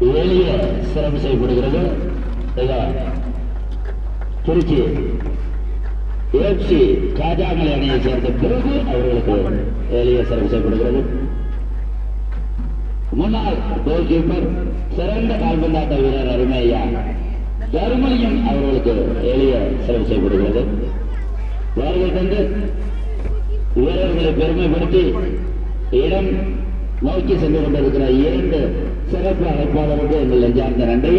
எளிய சிறப்பு செய்யப்படுகிறது. திருச்சி ஏப்சி காஜாமலை அணியை சேர்ந்த பிறகு அவர்களுக்கு எளிய சிறப்பு செய்யப்படுகிறது. முன்னாள் கோல் கீப்பர் சிறந்த கால்பந்தாட்ட வீரர் அருமையா தர்மலிங்கம் அவர்களுக்கு எளிய சிறப்பு செய்யப்படுகிறது. வார்கள் தந்து வீரர்களை பெருமைப்படுத்தி இடம் நோக்கி சென்று கொண்டிருக்கிற 2 சிறப்பு அழைப்பாளருக்கு எங்கள் நெஞ்சார்ந்த நன்றி.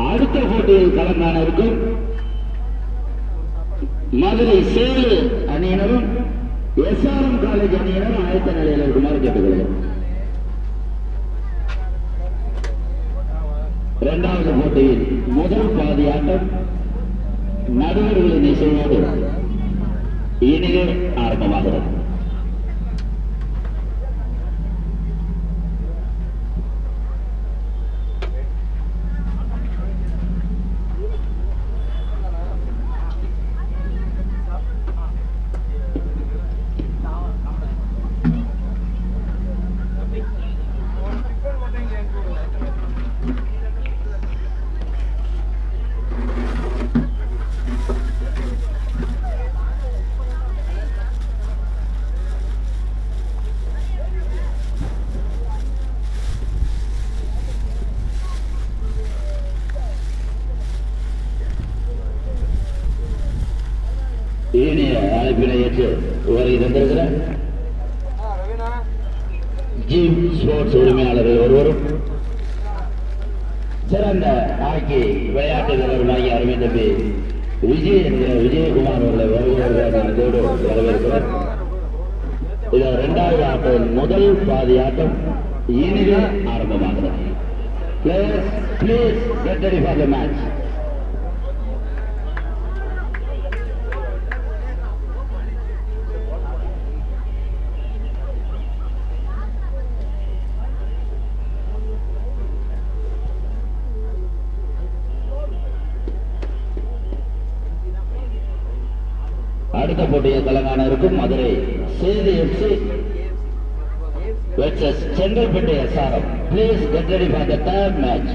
அடுத்த போட்டியில் களங்காண இருக்கும் மதுரை சேலு அணியினரும் SRM காலேஜ் அணியினரும் ஆயத்த நிலையில் இருக்குமாறு கேட்டுக்கொள்கிறோம். 2வது போட்டியில் முதல் பாதியாட்டம் நடுவர்களின் இசையோடு இனிதே ஆரம்பமாகிறது. இனிய அழைப்பினை ஏற்று வருகை தந்திருக்கிற ஜிம் ஸ்போர்ட்ஸ் உரிமையாளர்கள் ஒருவரும் சிறந்த ஹாக்கி விளையாட்டு வீரருமாகிய அருமை தம்பி விஜய் என்கிற விஜயகுமார் அவர்களை வருகிறதோடு வரவேற்கிறார். இது 2வது ஆட்டம் முதல் பாதி ஆட்டம் இனிதே ஆரம்பமாகிறது. Players, please get ready for the match. அடுத்த போட்டியை களங்காண இருக்கும் Madurai Sethu FC versus Chengalpattu SRM. Please get ready for the third match.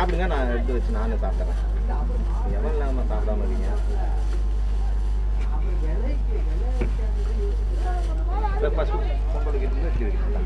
சாப்பிடுங்க, நான் எடுத்து வச்சு நானே சாப்பிட்றேன். எவ்வளோ இல்லாமல் சாப்பிடாம இருக்கீங்க? பிரேக்ஃபாஸ்ட் பொங்கலுக்கு இருந்து வச்சுருக்கீங்களா?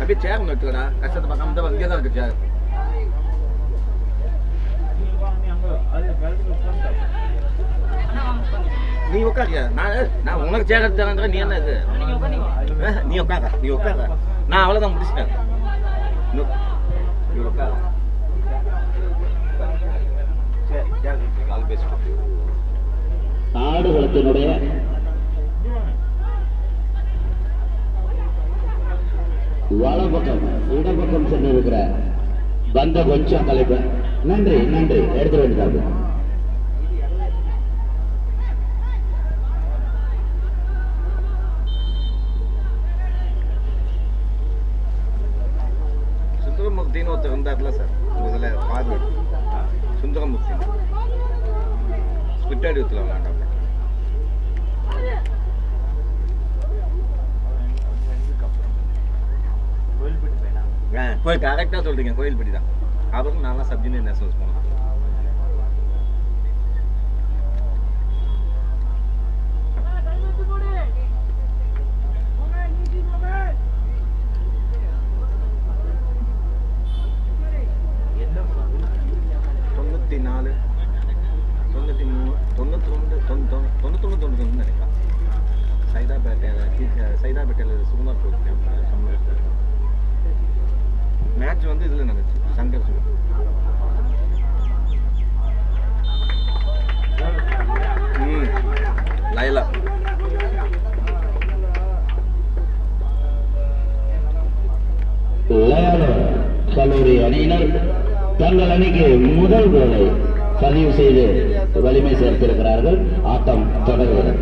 அப்படியே சேர் ஒன்று எடுத்துக்கடா, கஷ்டத்தை பார்க்காம தான் இங்கே தான் இருக்கு சேர். நீ உட்காரியா? நான் உனக்கு சேர் எடுத்து தரேன். நீ என்ன இது? நீ உட்கார. நான் அவ்வளோதான் முடிச்சிட்டேன். நீ உட்கார. ஆடுகளத்தினுடைய வலப்பக்கம் இடப்பக்கம் சென்று இருக்கிற பந்த கொஞ்சம் கலைப்பு. நன்றி எடுத்து வேண்டியது. சுந்தரமூர்த்தின்னு ஒருத்தர் இருந்தார்ல சார், முதல்ல பார்வர்டு சுந்தரமூர்த்தி ஸ்பிட்டாடி ஊத்துல விளையாண்டாங்க. போய் கரெக்டாக சொல்றீங்க, கோயில்பட்டி தான். அப்புறம் நல்லா சப்ஜெக்ட் நேஷனல்ஸ் போனோம். நினைக்கிறேன் சைதாப்பேட்டையில் சுகுமார் மேட்ச் வந்து இதில் நடந்துச்சு, சங்கர் லைலா. கல்லூரி அணியினர் தங்கள் அணிக்கு முதல் கோலை பதிவு செய்து வலிமை சேர்த்திருக்கிறார்கள். ஆட்டம் தொடர்கிறது.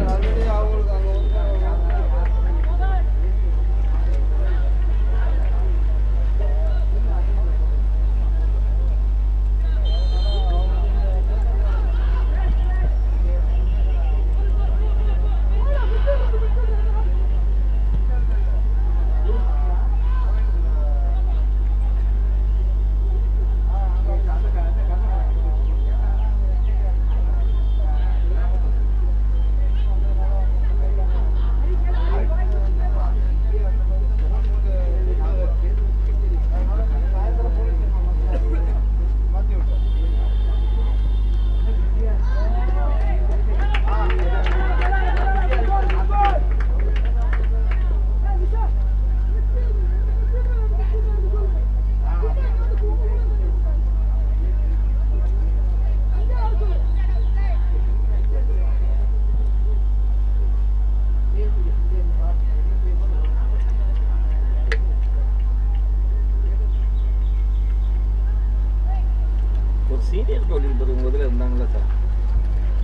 சீனியர் கோலிபர் முதல்ல இருந்தாங்களா சார்?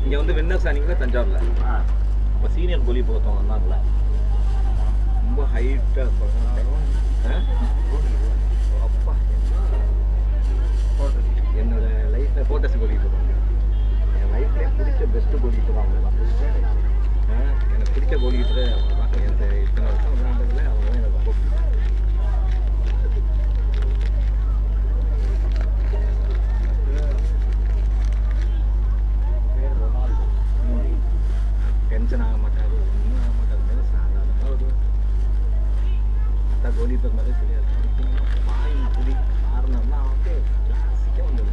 இங்கே வந்து வின்னர்ஸ் அன்றைக்கி தஞ்சாவூரில் அப்போ சீனியர் கோலிபர் ஒருத்தவங்க வந்தாங்களா? ரொம்ப ஹைட்டாக அப்பா என்னோட லைஃப்பில் ஃபோட்டோஸ் கோலிபர் என் லைஃப்லேயே பிடிச்ச பெஸ்ட்டு கோலிபர் அவங்க தான். எனக்கு பிடிச்ச கோலிபர் அவங்க தான். என் இத்தனை வருஷம் விளையாண்டதில் அவங்க தான் எனக்கு ரொம்ப பிடிக்கும். டென்ஷன் ஆக மாட்டாரு, ஒன்றும் ஆக மாட்டாரு, சாதாரணமாக ஒரு அத்தா கோலிபர் மாதிரி தெரியாது. மாயின் புடி காரணம்னா அவனுக்கு கிளாசிக்காக வந்தது.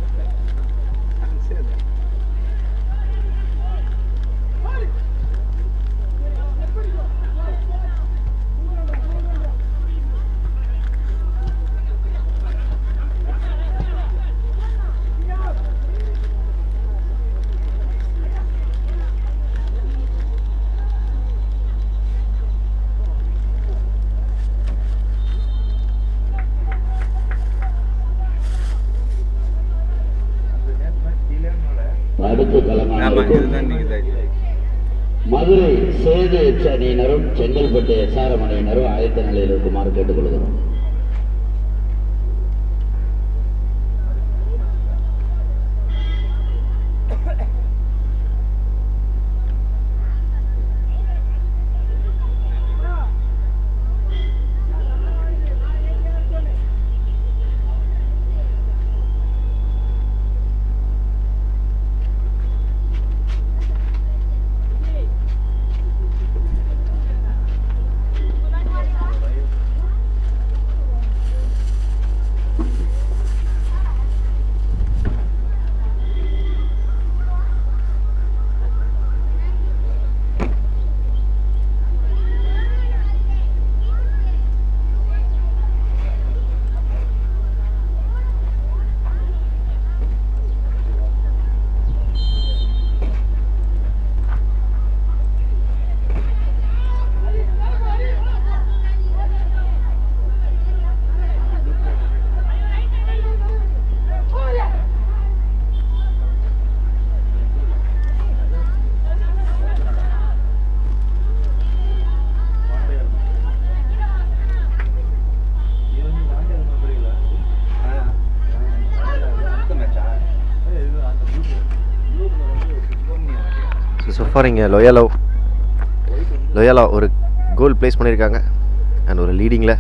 அடுத்து மதுரை சேது எச் அணியினரும் செங்கல்பட்டு எஸ்ஆர்எம் அணியினரும் ஆயத்த நிலையில் இருக்குமாறு கேட்டுக்கொள்கிறோம். ஸோ இங்கே லொயாலா ஒரு கோல் ப்ளேஸ் பண்ணியிருக்காங்க அண்ட் ஒரு லீடிங்கில்.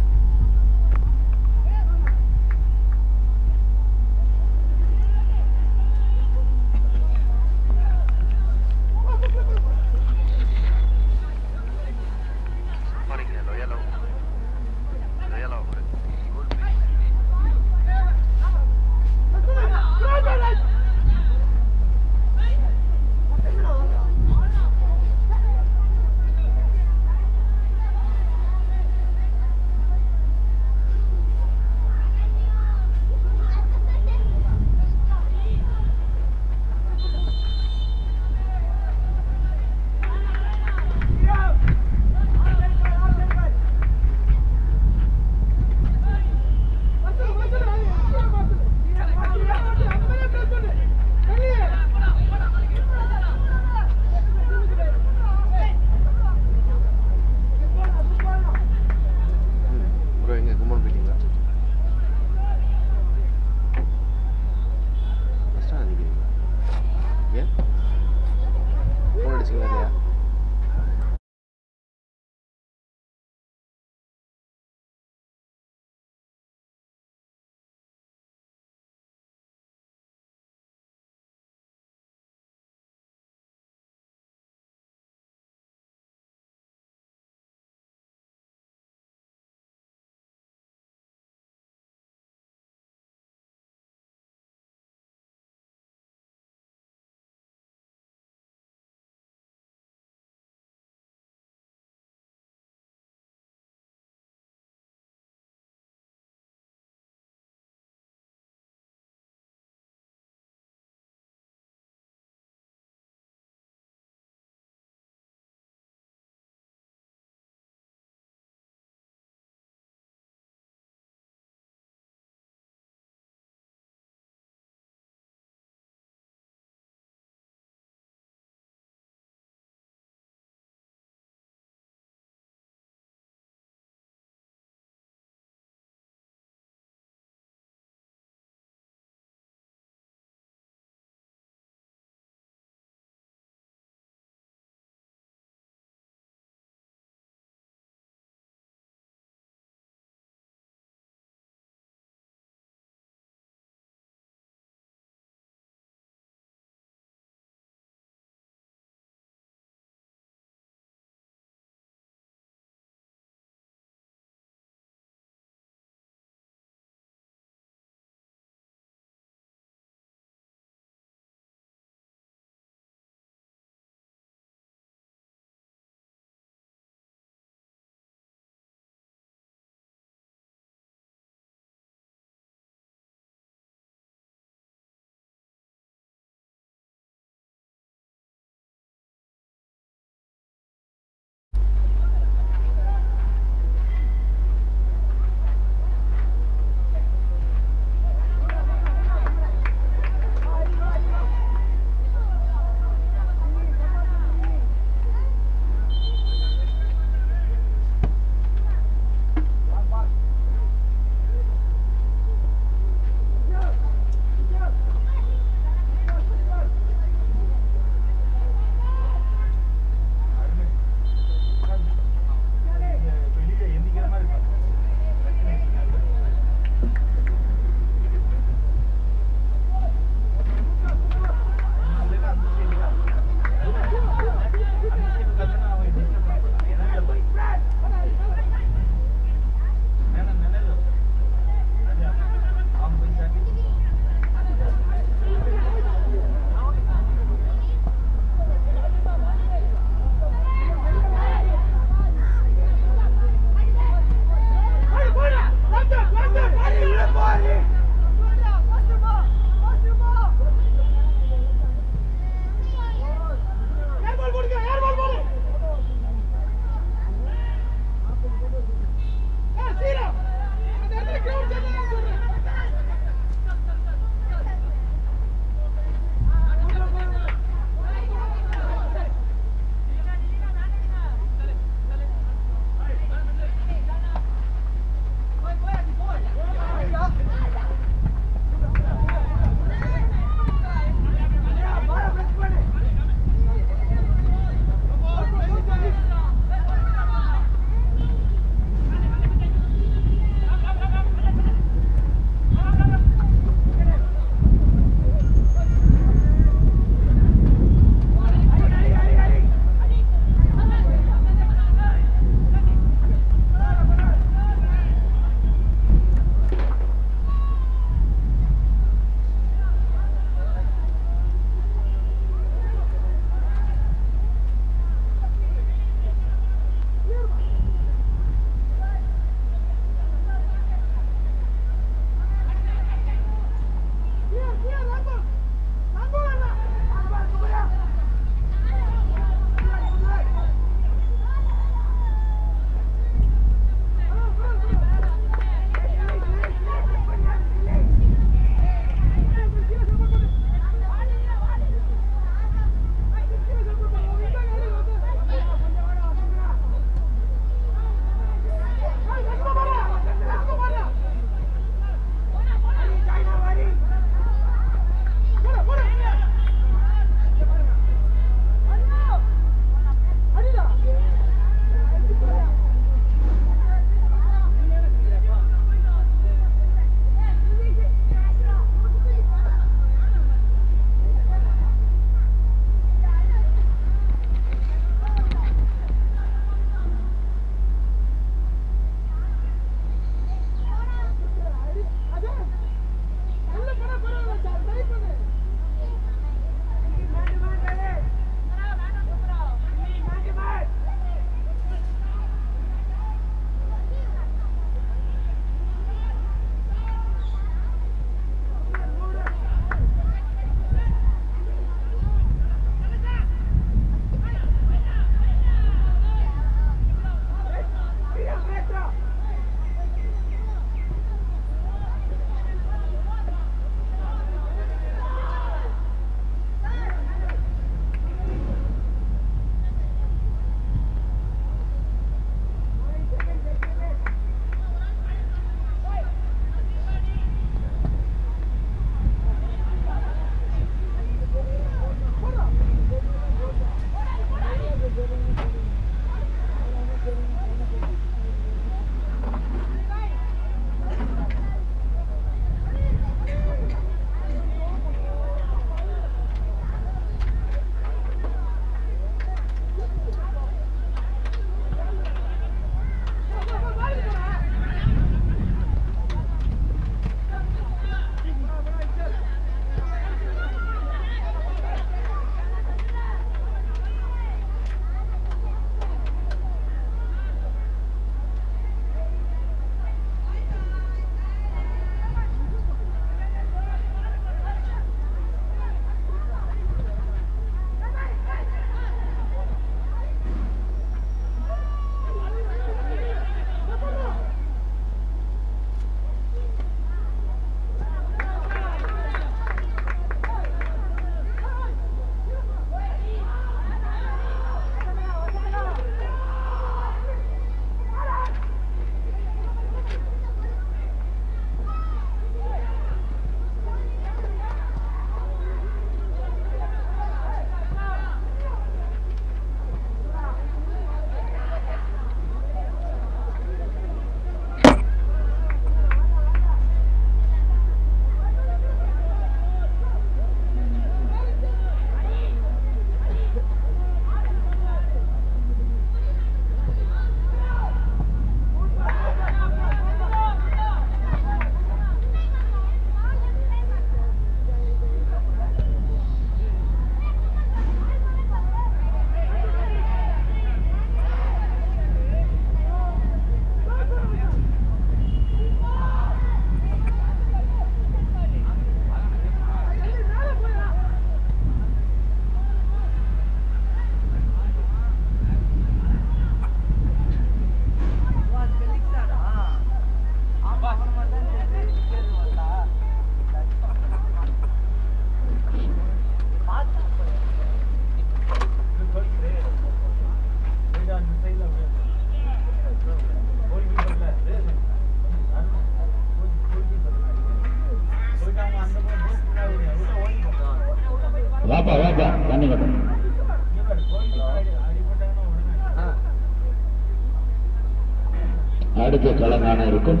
அடுத்து களங்காண இருக்கும்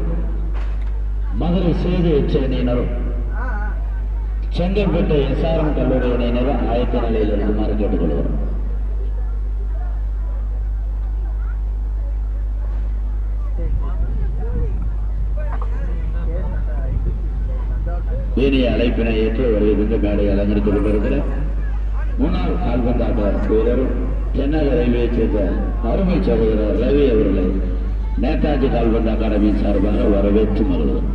மதுரை சேது எச் அணியினரும் செங்கல்பட்டு எஸ்ஆர்எம் கல்லூரி அணியினரும் ஆயத்த நிலையில் இருக்குமாறு கேட்டுக்கொள்கிறோம். இனிய அழைப்பினை ஏற்று வருவதற்கு மேடை அலங்கரித்துக் கொண்டிருக்கிற முன்னாள் கால்பந்தாட்ட வீரர் சென்னை ரயில்வேயைச் சேர்ந்த அருமை சகோதரர் ரவி அவர்களை நேதாஜி கால்பந்து அகாடமியின் சார்பாக வரவேற்று வருகிறார்.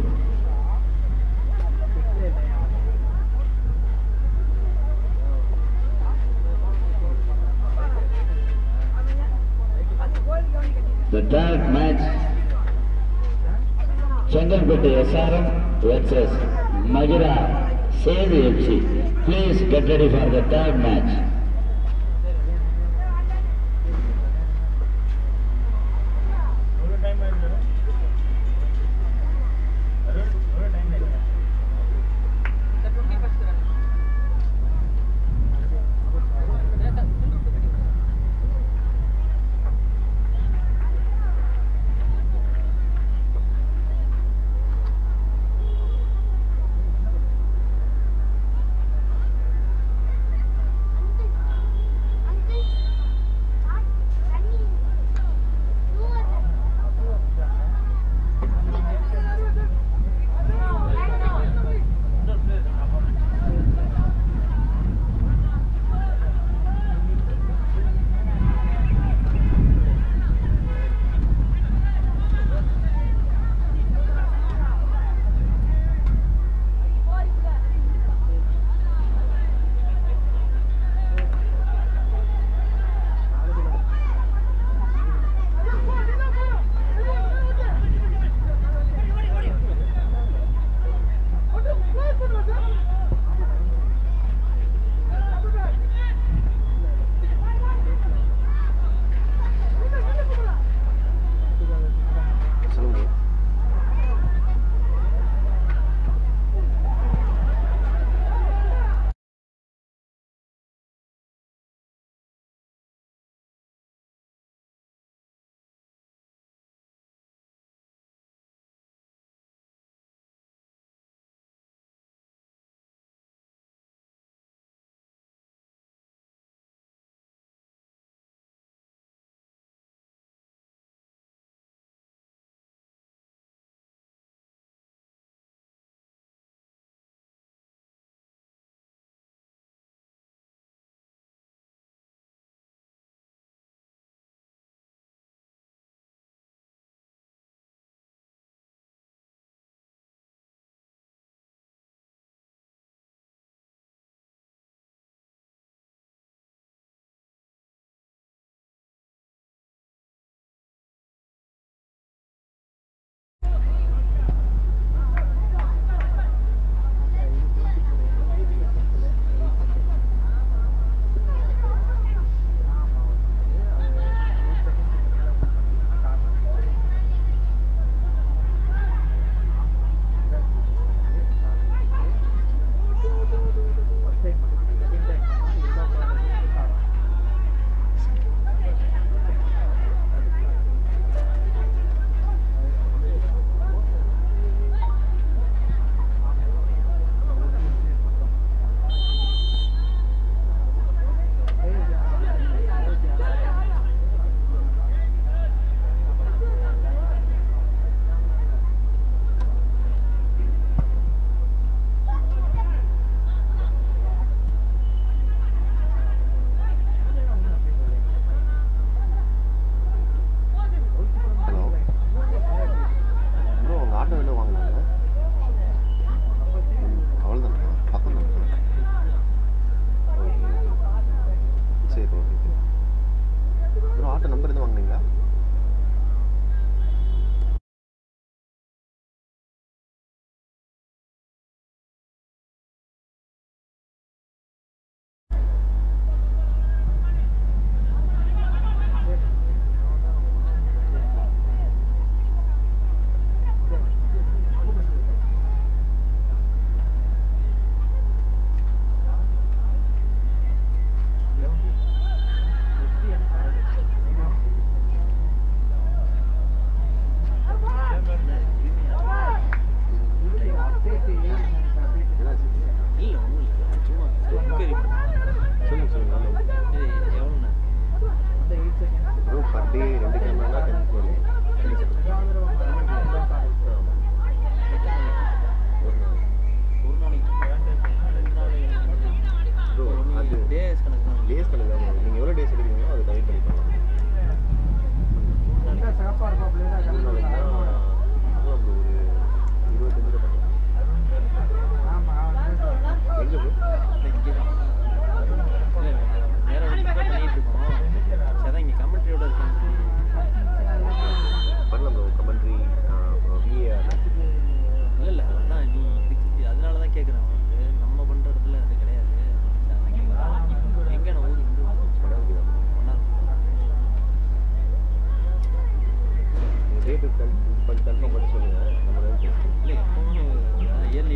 The third match, Chengalpattu SRM versus Magira Sedu FC. Please get ready for the third match.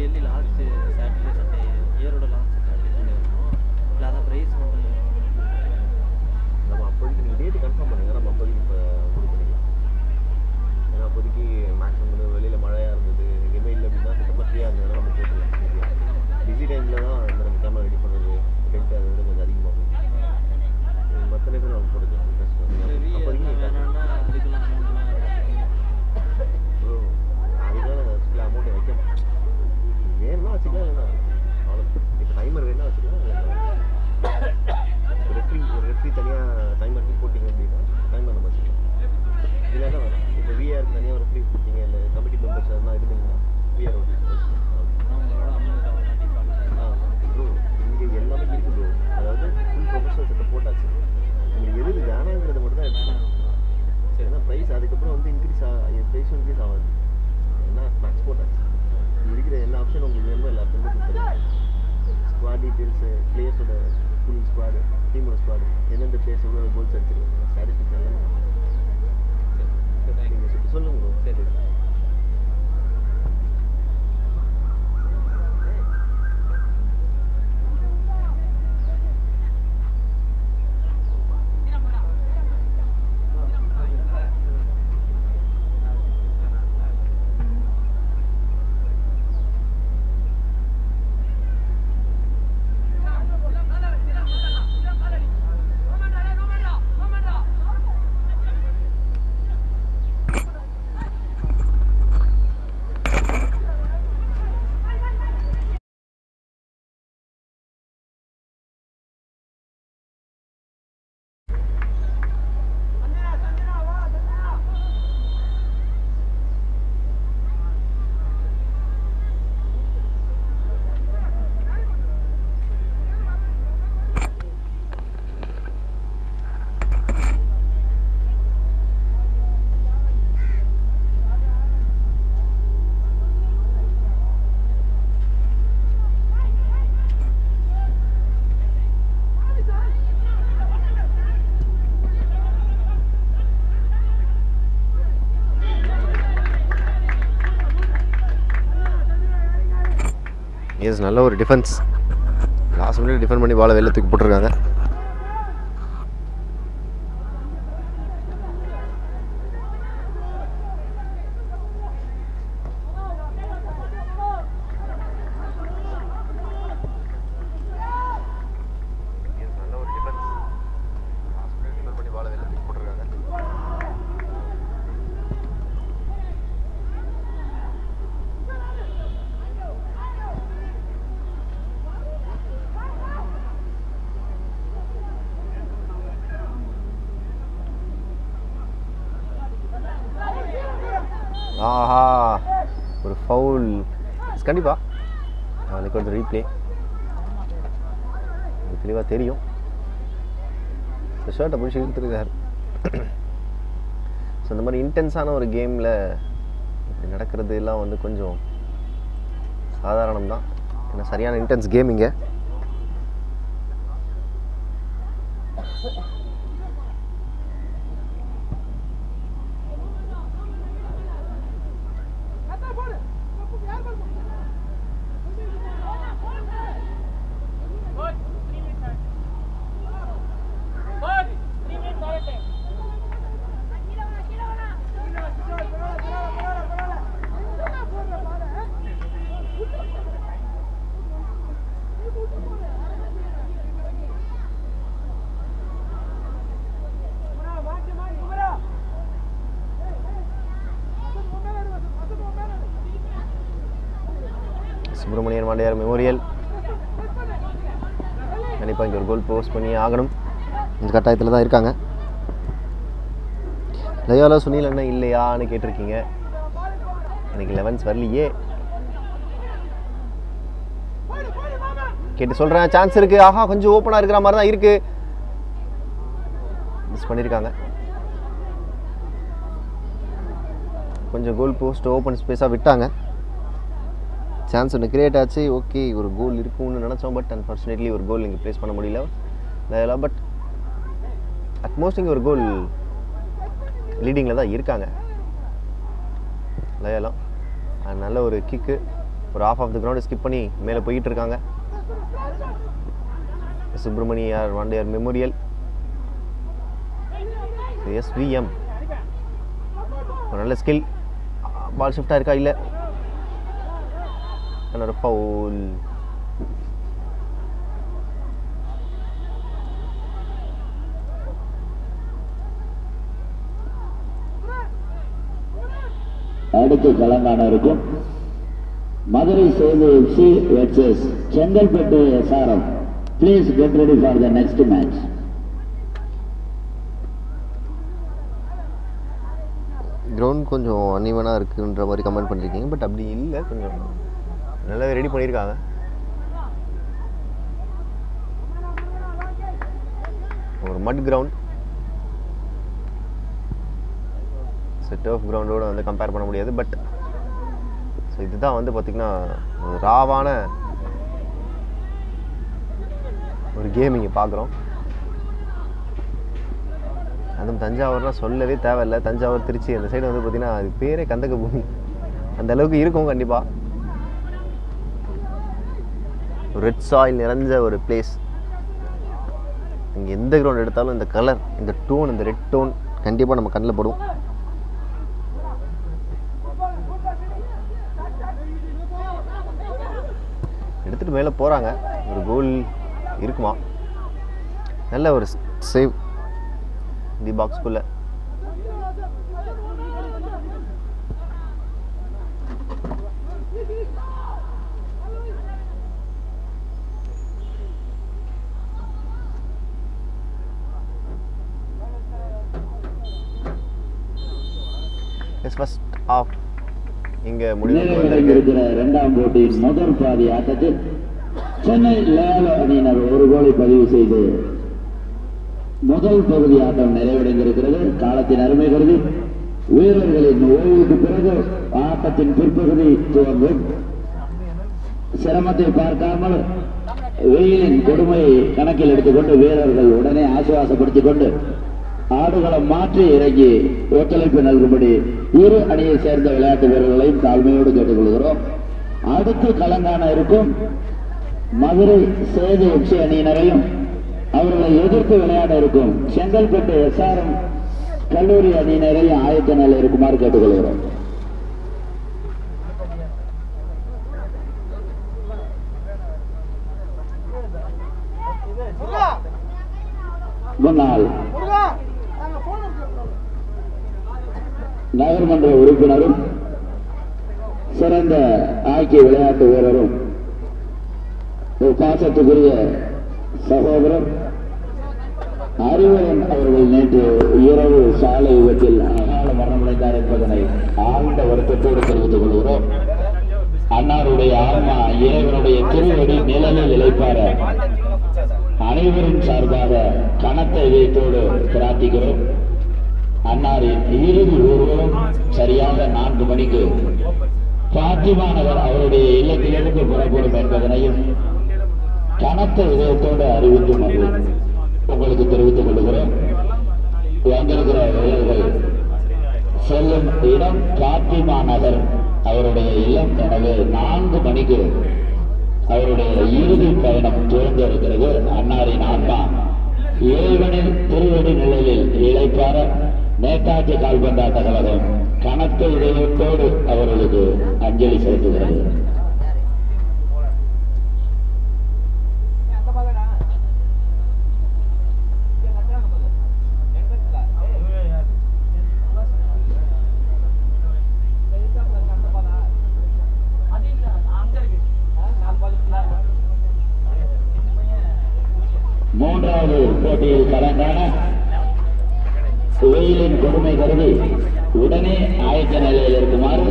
ಎಲ್ಲಿ ಲಾಸ್ಟ್ ಸ್ಯಾಟರ್ಡೇ ಸಂಡೇ ಇಯರೋட லாஸ்ட் சாட்டர்டே சண்டே வரும் இல்லை அதான் ப்ரைஸ் மட்டும் நம்ம அப்போதைக்கு நீங்கள் டேட்டு கன்ஃபார்ம் பண்ணுங்கள் நம்ம அப்போதைக்கு இப்போ இது பண்ணிக்கலாம். ஏன்னா அப்போதைக்கு மேக்ஸிமம் வந்து வெளியில் மழையாக இருந்தது எங்கேயுமே இல்லை அப்படின்னா கிட்டத்தட்ட ஃப்ரீயாக இருந்ததுனால நம்ம போட்டுக்கலாம். பிஸி டைமில் தான் இந்த நம்ம கேமரா ரெடி பண்ணுறது ரெண்ட் அது வந்து கொஞ்சம் அதிகமாகும். மற்ற நேரத்தில் நம்ம போட்டுக்கலாம். இன்ட்ரெஸ்ட் வந்து அப்போதைக்கு வேணான்னா அதுக்கெல்லாம் அமௌண்ட்லாம் ப்ரோ அதுக்கான சில அமௌண்ட்டை வைக்க வேணும்னா வச்சுக்கலாம். இல்லைன்னா அவ்வளோ இப்போ டைமர் வேணா வச்சுக்கலாம். ரெஃப்ரி தனியாக டைமருக்கு போட்டிங்க அப்படின்னா டைமர் நம்ம வச்சுக்கலாம். இல்லைன்னா வேணும் இப்போ விஆருக்கு தனியாக ரெஃப்ரி போட்டிங்க இல்லை கமிட்டி மெம்பர்ஸ் அதெல்லாம் இருந்தீங்கன்னா விஆர் அவங்களோட அமௌண்ட் ப்ரோ இங்கே எல்லாமே இருக்குது ப்ரோ. அதாவது ஃபுல் ப்ரொஃபஷனல் செட்டை போட்டாச்சு. உங்களுக்கு எது வேணாங்கிறத மட்டும் தான் எடுத்துக்கலாம். சரி ஏன்னா ப்ரைஸ் அதுக்கப்புறம் வந்து ப்ரைஸும் இன்க்ரீஸ் ஆகாது. ஏன்னா மேக்ஸ் போட்டாச்சு. இருக்கிற எல்லா ஆப்ஷனும் உங்களுக்கு வேணுமோ எல்லா ஆப்ஷனும் கொடுத்துருங்க. ஸ்குவாட் டீட்டெயில்ஸு பிளேயர்ஸோட ஃபுல் ஸ்குவாடு டீமோட ஸ்குவாடு எந்தெந்த பிளேயர்ஸ் எவ்வளோ கோல்ஸ் அடிச்சிருக்காங்க ஸ்டாட்டிஸ்டிக்ஸ் எல்லாமே நீங்கள் சொல்லுங்க ப்ரோ. சரி எஸ் நல்ல ஒரு டிஃபென்ஸ். லாஸ்ட் மினிட் டிஃபெண்ட் பண்ணி பாலை வெளில தூக்கி போட்டிருக்காங்க. ஆஹா ஒரு ஃபவுல் கண்டிப்பாக அதுக்கு ஒரு ரீப்ளே தெளிவாக தெரியும். இந்த ஷர்ட்டை பிடிச்சி இழுத்துருக்காரு. ஸோ இந்த மாதிரி இன்டென்ஸான ஒரு கேமில் இப்படி நடக்கிறது எல்லாம் வந்து கொஞ்சம் சாதாரணம் தான். ஏன்னா சரியான இன்டென்ஸ் கேம் இங்கே. சுப்பிரமணியன் வாண்டியார் மெமோரியல் கண்டிப்பாக இங்கே ஒரு கோல் போஸ்ட் பண்ணி ஆகணும். இந்த கட்டாயத்தில் தான் இருக்காங்க. லயோலா சுனில் அண்ணன் இல்லையான்னு கேட்டிருக்கீங்க. எனக்கு 11s வரலையே. கேட்டு சொல்கிறேன். சான்ஸ் இருக்குது. ஆஹா கொஞ்சம் ஓப்பனாக இருக்கிற மாதிரி தான் இருக்குது. மிஸ் பண்ணியிருக்காங்க. கொஞ்சம் கோல் போஸ்ட் ஓப்பன் ஸ்பேஸாக விட்டாங்க. சான்ஸ் ஒன்று கிரியேட் ஆச்சு. ஓகே ஒரு கோல் இருக்கும்னு நினச்சோம். பட் அன்ஃபார்ச்சுனேட்லி ஒரு கோல் இங்கே ப்ளேஸ் பண்ண முடியல லயோலா. பட் அட்மோஸ்ட் இங்கே ஒரு கோல் லீடிங்கில் தான் இருக்காங்க லயோலா. நல்ல ஒரு கிக்கு ஒரு half of the ground skip பண்ணி மேலே போயிட்டு இருக்காங்க. Subramaniyar Vandiyar memorial SVM. ஒரு நல்ல ஸ்கில். பால் ஷிஃப்டாக இருக்கா? இல்லை, என்னோட பவுல். அடுத்து களங்கான இருக்கும் Madurai Sethu FC vs Chengalpattu SRM. Please get ready for the next match. Ground கொஞ்சம் அன்இவனாக இருக்குன்ற மாதிரி கமெண்ட் பண்ணியிருக்கீங்க. பட் அப்படி இல்லை, கொஞ்சம் நல்லாவே ரெடி பண்ணியிருக்காங்க. ஒரு மட் கிரவுண்ட், டர்ஃப் கிரவுண்டோடு வந்து கம்பேர் பண்ண முடியாது. பட் ஸோ இதுதான் வந்து பார்த்திங்கன்னா ஒரு ராவான ஒரு கேம் இங்கே பார்க்குறோம். அதுவும் தஞ்சாவூர்னால் சொல்லவே தேவையில்லை. தஞ்சாவூர், திருச்சி அந்த சைடு வந்து பார்த்திங்கன்னா அது பேரே கந்தக பூமி, அந்த அளவுக்கு இருக்கும் கண்டிப்பாக. ரெட் சாயில் நிறைஞ்ச ஒரு பிளேஸ். இங்கே எந்த கிரவுண்ட் எடுத்தாலும் இந்த கலர், இந்த டோன், இந்த ரெட் டோன் கண்டிப்பாக நம்ம கண்ணில் படும். எடுத்துகிட்டு மேலே போகிறாங்க. ஒரு கோல் இருக்குமா? நல்ல ஒரு சேவ் தி பாக்ஸ்குள்ளே. ஃபர்ஸ்ட் ஆஃப் இங்கே முடிவடைந்திருக்கிற இரண்டாம் போட்டியின் முதல் பாதி ஆட்டத்தில் சென்னை லயாலோ அணியினர் ஒரு கோலை பதிவு செய்து முதல் பகுதி ஆட்டம் நிறைவடைந்திருக்கிறது. காலத்தின் அருமை கருதி வீரர்களின் ஓய்வுக்கு பிறகு ஆட்டத்தின் பிற்பகுதி துவங்கும். சிரமத்தை பார்க்காமல் வெயிலின் கொடுமையை கணக்கில் எடுத்துக்கொண்டு வீரர்கள் உடனே ஆசுவாசப்படுத்திக் கொண்டு ஆடுகளம் மாற்றி இறங்கி ஒத்துழைப்பு நல்கும்படி இரு அணியை சேர்ந்த விளையாட்டு வீரர்களையும் தாழ்மையோடு கேட்டுக்கொள்கிறோம். அடுத்து களங்கான இருக்கும் மதுரை சேது FC அணியினரையும் அவர்களை எதிர்த்து விளையாட இருக்கும் செங்கல்பட்டு SRM கல்லூரி அணியினரையும் ஆயத்த நிலை இருக்குமாறு கேட்டுக்கொள்கிறோம். முன்னாள் நகர்மன்ற உறுப்பினரும் சிறந்த ஹாக்கி விளையாட்டு வீரரும் ஒரு பாசத்துக்குரிய சகோதரர் அறிவரன் அவர்கள் நேற்று இரவு சாலை விபத்தில் அகால மரணமடைந்தார் என்பதனை ஆழ்ந்த வருத்தத்தோடு தெரிவித்துக் கொள்கிறோம். அன்னாருடைய ஆன்மா இறைவனுடைய திருவடி நிழலில் இளைப்பார அனைவரின் சார்பாக கனத்த இதயத்தோடு பிரார்த்திக்கிறோம். அன்னாரின் இறுதி ஊர்வலம் சரியாக 4 மணிக்கு பாத்திமா நகர் அவருடைய இல்லத்திலிருந்து புறப்படும் என்பதனையும் கனத்த இதயத்தோடு அறிவிக்கும் உங்களுக்கு தெரிவித்துக் கொள்கிறோம். வந்திருக்கிற வீரர்கள் செல்லும் இடம் பாத்திமா நகர் அவருடைய இல்லம். எனவே 4 மணிக்கு அவருடைய இறுதி பயணம் துவங்க இருக்கிறது. அன்னாரின் ஆன்மா இறைவனின் திருவடி நிலையில் இளைப்பார நேதாஜி கால்பந்தாட்ட கழகம் கனத்த இதயத்தோடு அவர்களுக்கு அஞ்சலி செலுத்துகிறது. மூன்றாவது போட்டியில் களங்கான வெயிலின் கொடுமை கருதி உடனே ஆயத்த நிலையில் இருக்குமாறு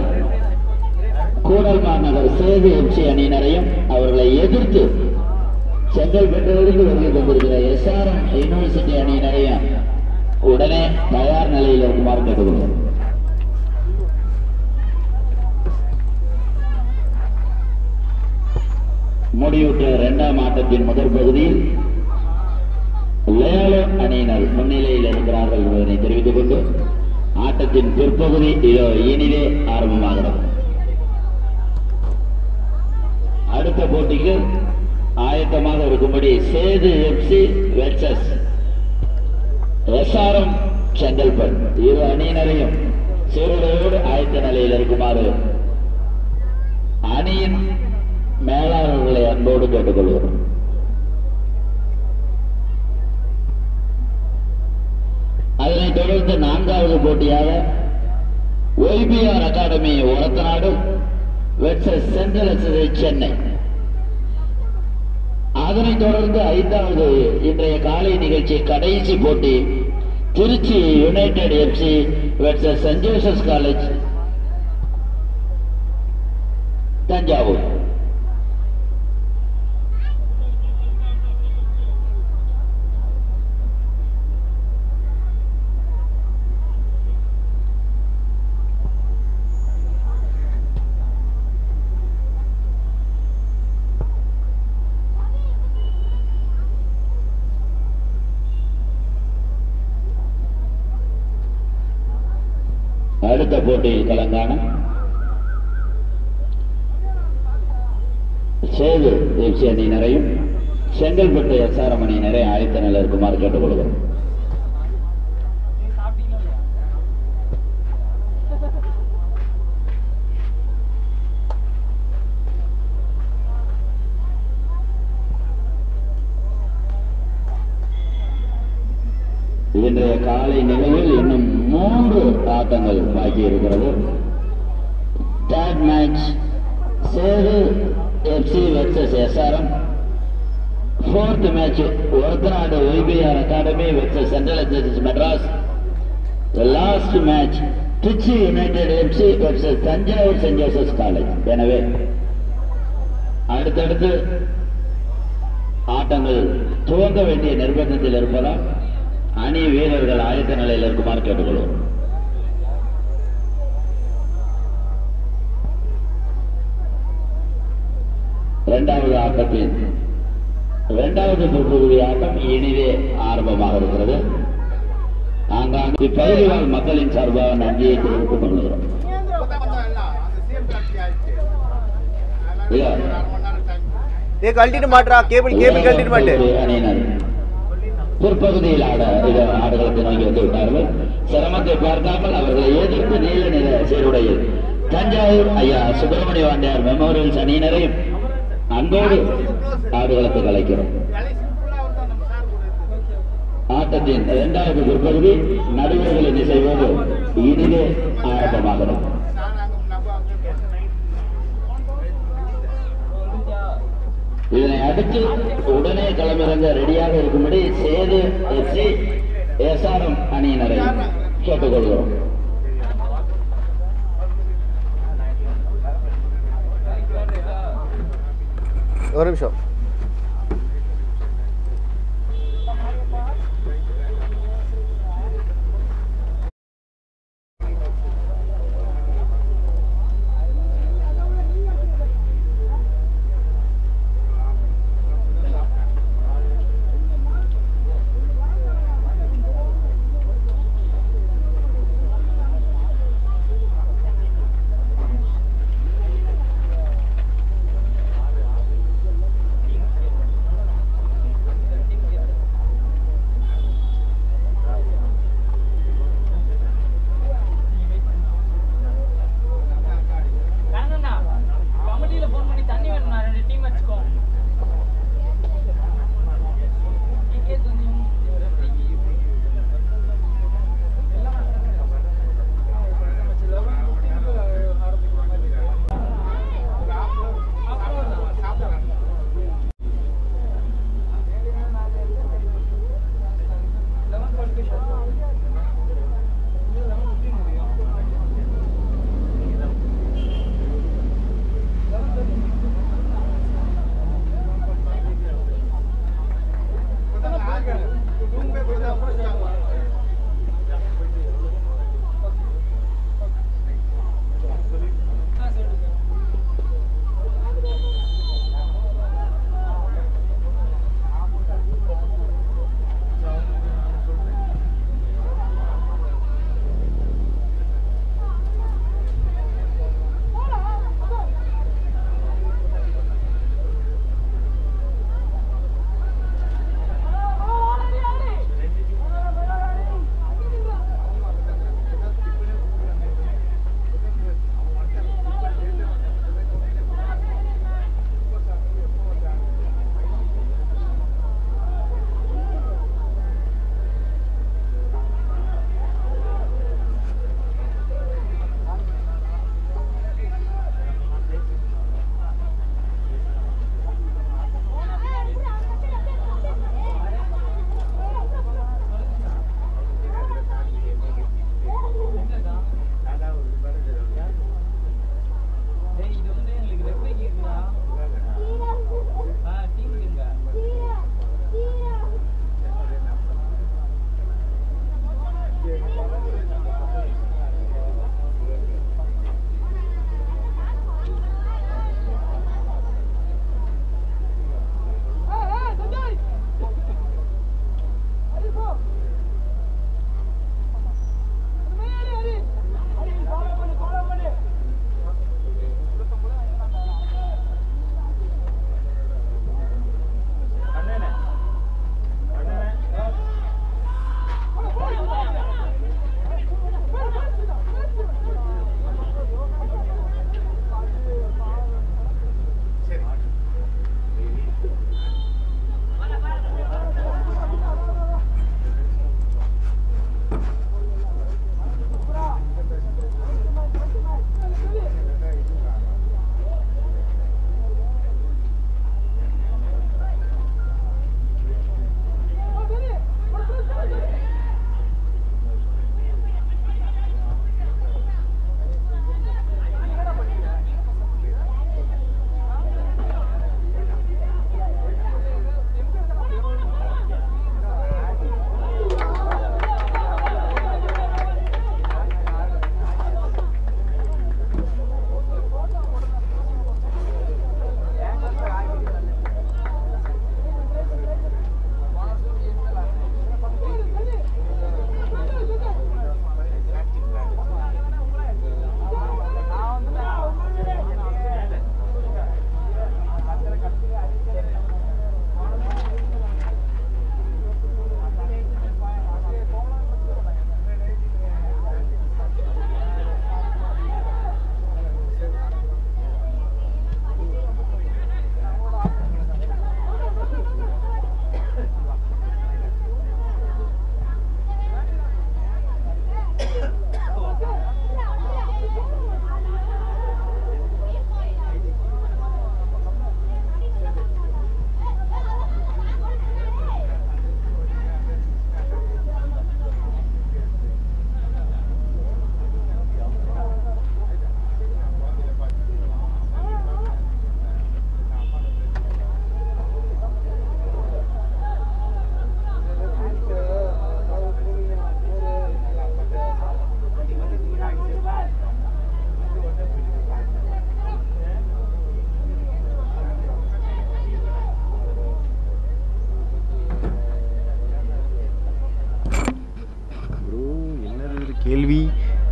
கூடல்மான் நகர் சேது FC அணியினரையும் அவர்களை எதிர்த்து செங்கல்பட்டிலிருந்து வருகை தந்திருக்கிற SRM யூனிவர்சிட்டி அணியினரையும் உடனே தயார் நிலையில் இருக்குமாறு கேட்டுக்கொள்கிறோம். முடிவுற்ற இரண்டாம் ஆட்டத்தின் முதல் பகுதியில் லயாலோ அணியினர் முன்னிலையில் இருக்கிறார்கள் என்பதனை தெரிவித்துக் கொண்டு ஆட்டத்தின் பிற்பகுதி இதோ இனிதே ஆரம்பமாகிறது. Sethu FC versus SRM Chengalpet. இரு அணியினரையும் சீருடையோடு ஆயத்த நிலையில் இருக்குமாறு அணியின் மேலாளர்களை அன்போடு கேட்டுக்கொள்கிறோம். அதனைத் தொடர்ந்து நான்காவது போட்டியாக YBR academy Orathanadu versus central SSI Chennai. அதனைத் தொடர்ந்து ஐந்தாவது இன்றைய காலை நிகழ்ச்சி கடைசி போட்டி Tiruchi united FC versus saint Joseph's college Thanjavur. அடுத்த போட்டியில் கலங்கான சேது எஃப்சி அணியினரையும் செங்கல்பட்டு எஸ்ஆர்எம் அணியினரை ஆயத்த நிலையில் இருக்குமாறு கேட்டுக்கொள்கிறோம். இன்றைய காலை நிலையில் இன்னும் 3 ஆட்டங்கள் பாக்கி இருக்கிறது. Third match Sethu FC versus SRM. 4th match Orathanadu YBR academy versus central SSI Madras. The last match Tiruchi united FC versus Thanjavur saint Joseph's college. எனவே அடுத்தடுத்து ஆட்டங்கள் துவங்க வேண்டிய நிர்பந்தத்தில் இருப்பதால் அணி வீரர்கள் ஆயத்த நிலையில் இருக்குமாறு கேட்டுக்கொள்வோம். இரண்டாவது ஆட்டத்தின் இரண்டாவது பகுதி ஆட்டம் இனிதே ஆரம்பமாக இருக்கிறது. ஆங்காங்கு பகுதி வாழ் மக்களின் சார்பாக நன்றியை தெரிவித்துக் கொள்கிறோம். அணியினர் பிற்பகுதியில் ஆடுகளத்தை நோக்கி வந்து விட்டார்கள். சிரமத்தை பார்க்காமல் அவர்களை எதிர்த்து நீல நிற சீருடையில் தஞ்சாவூர் ஐயா சுப்பிரமணிய வாண்டியார் மெமோரியல்ஸ் அணியினரையும் அன்போடு ஆடுகளத்தை கலைக்கிறோம். ஆட்டத்தின் இரண்டாவது பிற்பகுதி நடுவர்களின் இசைவோடு இனிதே ஆரம்பமாகிறது. இதனை அடுத்து உடனே களமிறங்க ரெடியாக இருக்கும்படி சேது எஃப்சி எஸ்ஆர்எம் அணியினரை கேட்டுக்கொள்கிறோம். ஒரு நிமிஷம்.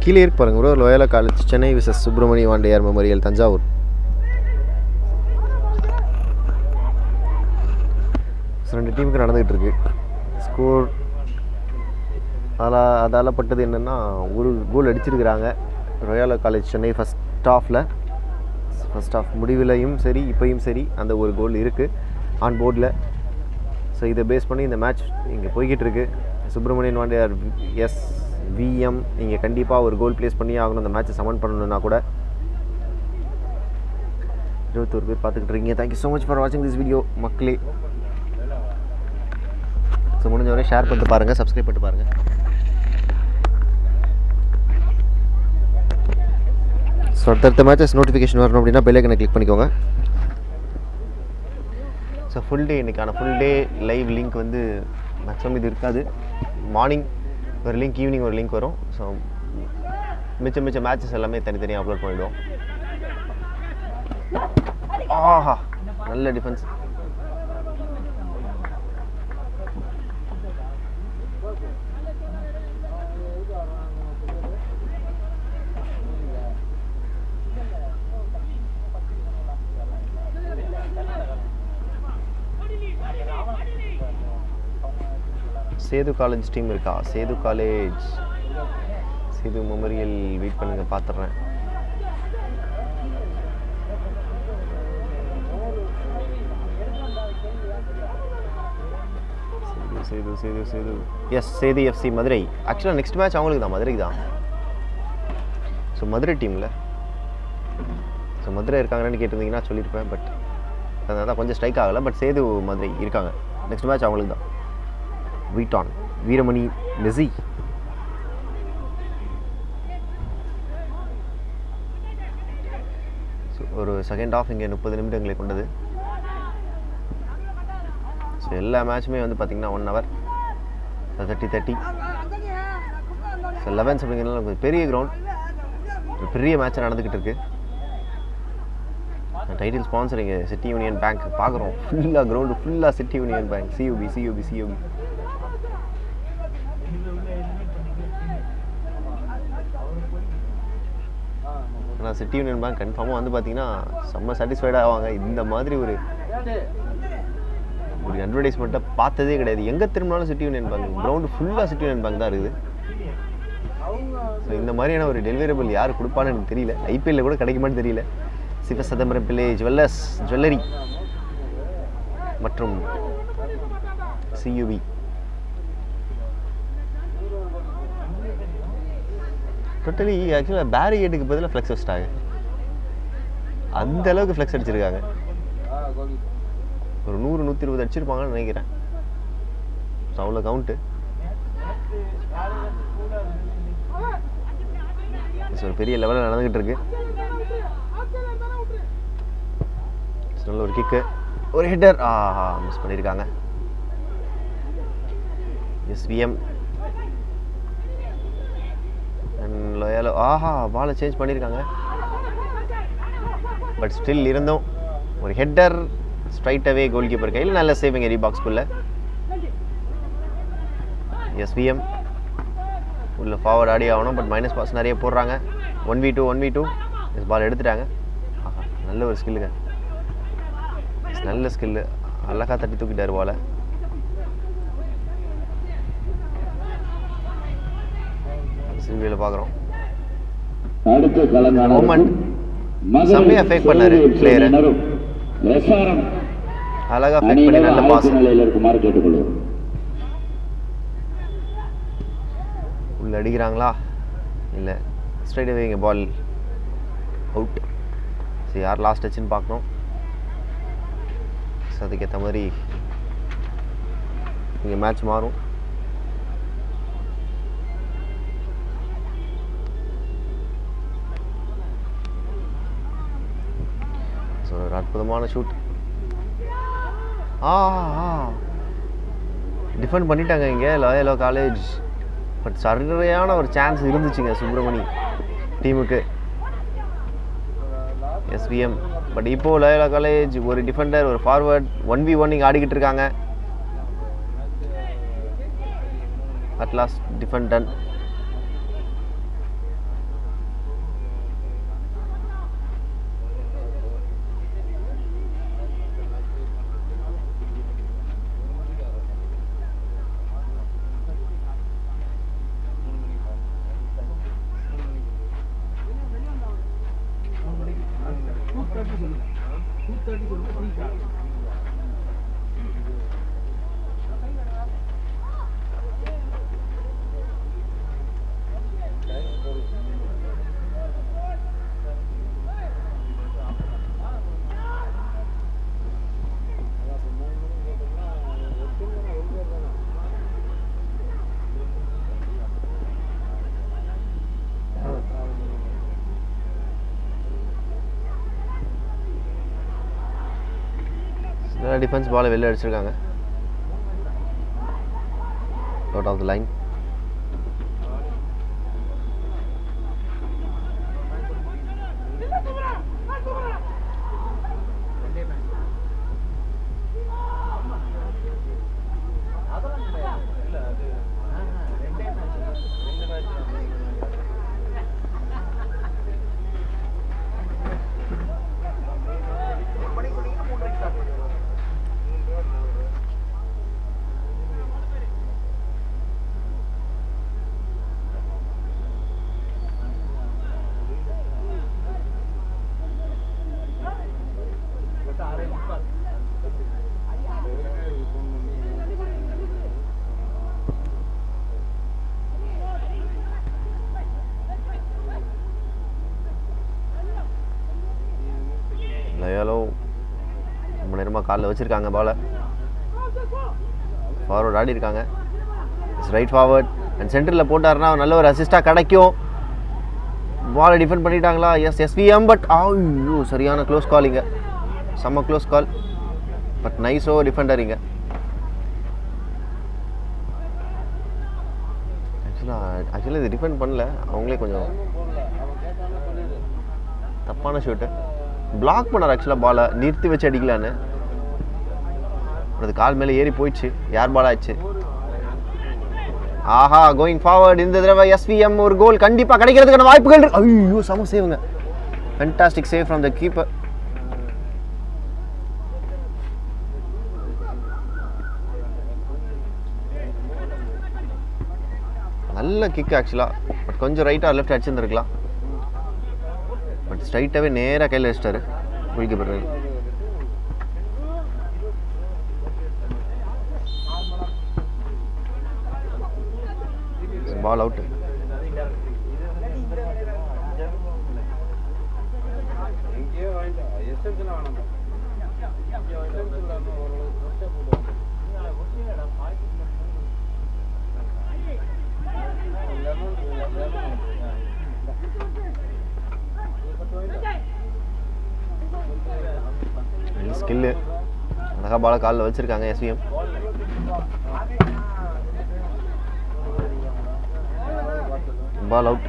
கீழே இருக்கு பாருங்க bro, Loyola college Chennai versus Subramania Vandiyar memorial Thanjavur. ரெண்டு டீமுக்கு நடந்துகிட்டு இருக்கு. ஸ்கோர் அதால் பட்டது என்னென்னா, ஒரு கோல் அடிச்சிருக்கிறாங்க Loyola college Chennai first half முடிவிலையும் சரி இப்போயும் சரி அந்த ஒரு கோல் இருக்குது ஆன் போர்டில். ஸோ இதை பேஸ் பண்ணி இந்த மேட்ச் இங்கே போய்கிட்டு இருக்கு. சுப்பிரமணியன் வாண்டியார் SVM இங்கே கண்டிப்பாக ஒரு கோல் ப்ளேஸ் பண்ணி ஆகணும் இந்த மேட்ச்சை சமன் பண்ணணுன்னா கூட. 21 பேர் பார்த்துக்கிட்டு இருக்கீங்க. தேங்க்யூ ஸோ மச் ஃபார் வாட்சிங் திஸ் வீடியோ மக்களே. ஸோ முடிஞ்ச வரை ஷேர் பண்ணிட்டு பாருங்கள், சப்ஸ்கிரைப் பண்ணிட்டு பாருங்கள். ஸோ அடுத்தடுத்த மேட்சஸ் நோட்டிஃபிகேஷன் வரணும் அப்படின்னா பெல் ஐக்கனை கிளிக் பண்ணிக்கோங்க. ஸோ ஃபுல் டே இன்றைக்கான ஃபுல் டே லைவ் லிங்க் வந்து மேக்ஸிமம் இது இருக்காது. மார்னிங் ஒரு லிங்க், ஈவினிங் ஒரு லிங்க் வரும். ஸோ மிச்ச மேட்சஸ் எல்லாமே தனித்தனியாக அப்லோட் பண்ணிவிடுவோம். ஆஹா, நல்ல டிஃபென்ஸ். சேது காலேஜ் டீம் இருக்கா? Sethu college, Sethu memorial wait பண்ணுங்க, பார்த்துட்றேன். Sethu yes, Sethu FC Madurai. ஆக்சுவலாக நெக்ஸ்ட் மேட்ச் அவங்களுக்கு தான், மதுரைக்கு தான். ஸோ மதுரை டீமில் ஸோ மதுரை இருக்காங்கன்னு கேட்டிருந்தீங்கன்னா சொல்லியிருப்பேன். பட் அதனால தான் கொஞ்சம் ஸ்ட்ரைக் ஆகலை. பட் சேது மதுரை இருக்காங்க. நெக்ஸ்ட் மேட்ச் அவங்களுக்கு தான். வீட்டான் வீரமணி மெஸ்ஸி. ஸோ ஒரு செகண்ட் ஆஃப் இங்கே 30 நிமிடங்களை கொண்டது. ஸோ எல்லா மேட்சுமே வந்து பார்த்திங்கன்னா 1 hour 30. ஸோ 11 அப்படிங்கிறதுனால பெரிய கிரவுண்ட், பெரிய மேட்ச் நடந்துக்கிட்டு இருக்கு. டைட்டில் ஸ்பான்சர் இங்கே சிட்டி யூனியன் பேங்க் பார்க்குறோம். ஃபுல்லாக கிரவுண்டு ஃபுல்லாக சிட்டி யூனியன் பேங்க், CUB. ஆனால் சிட்டி யூனியன் பேங்க் கன்ஃபார்மாக வந்து பார்த்தீங்கன்னா செம்ம சாட்டிஸ்ஃபைடாக ஆவாங்க. இந்த மாதிரி ஒரு அட்வர்டைஸ்மெண்ட்டை பார்த்ததே கிடையாது. எங்கே திரும்பினாலும் சிட்டி யூனியன் பேங்க், கிரவுண்டு ஃபுல்லாக சிட்டி யூனியன் பேங்க் தான் இருக்குது. ஸோ இந்த மாதிரியான ஒரு டெலிவரபிள் யார் கொடுப்பான்னு எனக்கு தெரியல. IPL கூட கிடைக்குமான்னு தெரியல. சிவசதம்பரம் பிள்ளை ஜுவல்லரி மற்றும் CUB. டோட்டலி ஆக்சுவலாக பேரிகேட்டுக்கு பதிலாக ஃப்ளெக்ஸ் வச்சிட்டாங்க. அந்த அளவுக்கு ஃப்ளெக்ஸ் அடிச்சிருக்காங்க. ஒரு 100-120 அடிச்சிருப்பாங்கன்னு நினைக்கிறேன். ஸோ அவ்வளோ கவுண்ட்டு. ஒரு பெரிய லெவலில் நடந்துக்கிட்டு இருக்கு. நல்ல ஒரு கிக்கு, ஒரு ஹிட்டர், மிஸ் பண்ணியிருக்காங்க. SVM லோயலோ, பாலை சேஞ்ச் பண்ணியிருக்காங்க. பட் ஸ்டில் இருந்தும் ஒரு header straight away goal keeper கையில் நல்ல சேவிங் எரி பாக்ஸ்குள்ளே. SVM உள்ள ஃபார்வர்ட் ஆடி ஆகணும். பட் மைனஸ் பாஸ் நிறைய போடுறாங்க. 1v2 பால் எடுத்துட்டாங்க. நல்ல ஒரு ஸ்கில்லுங்க, நல்ல ஸ்கில்லு. அழகாக தட்டி தூக்கிட்டார் பாலை. சில்வியில் பார்க்குறோம். செம்மையாக ஃபேக் பண்ணார் பிளேயரை. அழகாக ஃபேக் பண்ணி நல்ல பாஸ். உள்ள அடிக்கிறாங்களா இல்லை ஸ்ட்ரைட் அவே இங்கே பால் அவுட். சரி, யார் லாஸ்ட் டச்சுன்னு பார்க்கணும். ஸோ அதுக்கேற்ற மாதிரி இங்கே மேட்ச் மாறும். ஸோ ஒரு அற்புதமான ஷூட். டிஃபெண்ட் பண்ணிட்டாங்க இங்கே லோயலா காலேஜ். பட் சரியான ஒரு சான்ஸ் இருந்துச்சுங்க சுப்பிரமணி டீமுக்கு. SVM பட் இப்போது லோயலா காலேஜ் ஒரு டிஃபெண்டர், ஒரு ஃபார்வர்ட் 1v1 இங்கே ஆடிக்கிட்டு இருக்காங்க. At last defend done. Defence பாலை வெளில அடிச்சிருக்காங்க. Out of the line. Loyola ரொம்ப நேரமாக காலில் வச்சுருக்காங்க பாலை. ஃபார்வர்ட் ஆடி இருக்காங்க. ரைட் ஃபார்வர்ட் அண்ட் சென்டரில் போட்டாருன்னா நல்ல ஒரு அசிஸ்டாக கிடைக்கும். பாலை டிஃபெண்ட் பண்ணிட்டாங்களா? S SVM. பட் ஐயோ சரியான க்ளோஸ் கால் இங்கே. செம்ம க்ளோஸ் கால். பட் நைஸோ டிஃபெண்டர் இங்கே. ஆக்சுவலாக இது டிஃபெண்ட் பண்ணல, அவங்களே கொஞ்சம் தப்பான ஷூட்டு. பிளாக் பண்ணார் ஆக்சுவலாக பாலை நிறுத்தி வச்சு அடிக்கலான்னு. அது கால் மேலே ஏறி போயிடுச்சு. யார் பால் ஆச்சு? ஆஹா, கோயிங் ஃபார்வர்ட். இந்த தடவை எஸ்விஎம் ஒரு கோல் கண்டிப்பாக கிடைக்கிறதுக்கான வாய்ப்புகள். ஐயோ சம சேவுங்க. Fantastic save from the keeper. நல்ல கிக் ஆக்சுவலாக. பட் கொஞ்சம் ரைட்டாக லெஃப்ட் அடிச்சிருந்துருக்கலாம். பட் ஸ்ட்ரைட்டாகவே நேராக கையில் வச்சிட்டாரு goalkeeper. Ball out. Skill அழகாக பாலை காலில் வச்சுருக்காங்க எஸ்விஎம். Ball out.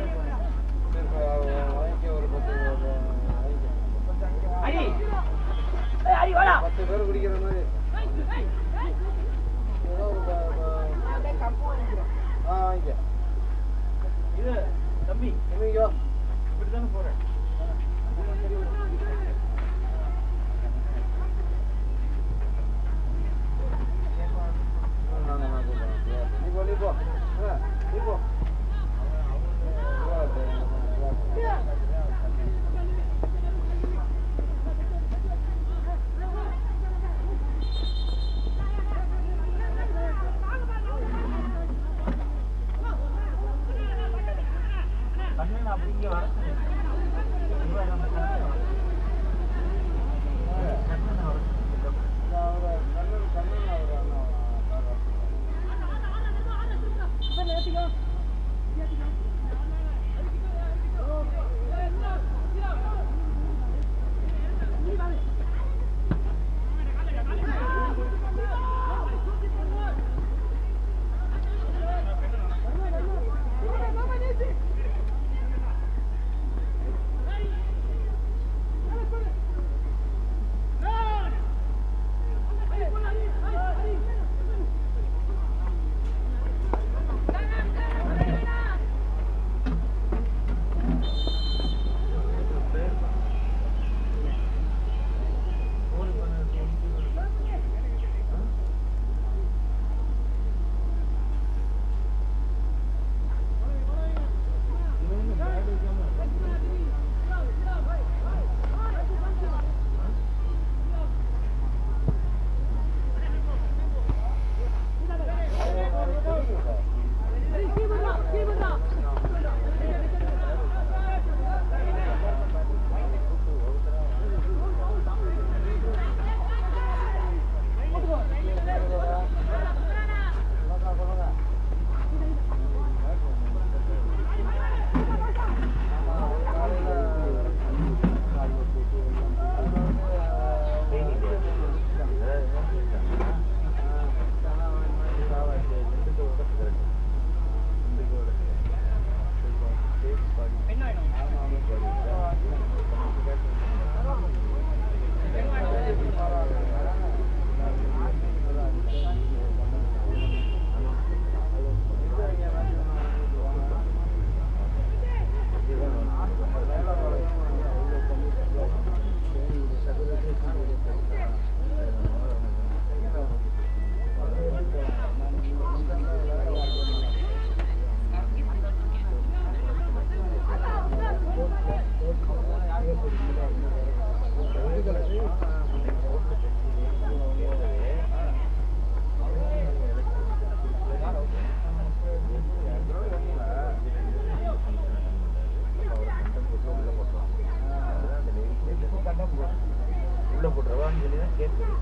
உள்ள போட்டுருவான்னு சொல்லி தான் கேட்குது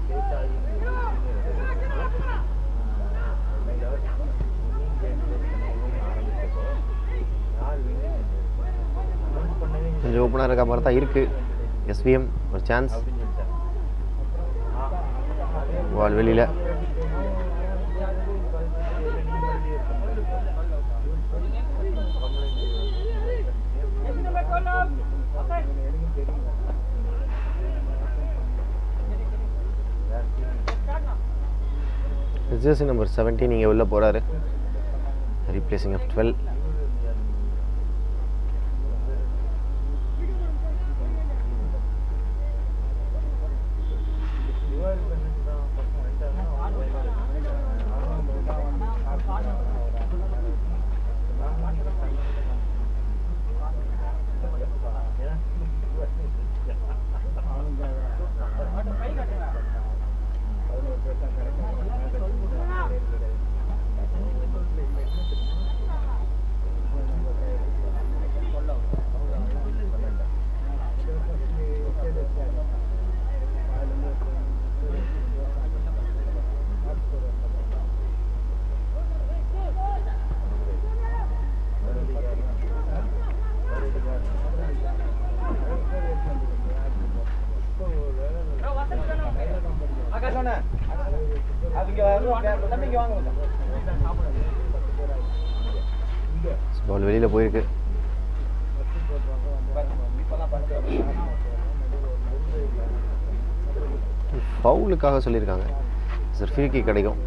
கேட்டாகி ஆரம்பிச்சப்போ யார் அனௌன்ஸ் பண்ணவே கொஞ்சம் ஓப்பனாக இருக்க மாதிரி தான் இருக்குது. எஸ்விஎம் ஒரு சான்ஸ், அப்படின்னு சொல்லிட்டாங்க. பால் வெளியில். ஜெர்சி நம்பர் 17 இங்கே உள்ள போகிறாரு, ரீப்ளேசிங் ஆஃப் 12. பால் வெளியில் போயிருக்கு. ஃபவுலுக்காக சொல்லியிருக்காங்க சார், ஃப்ரீ கிக் கிடைக்கும்.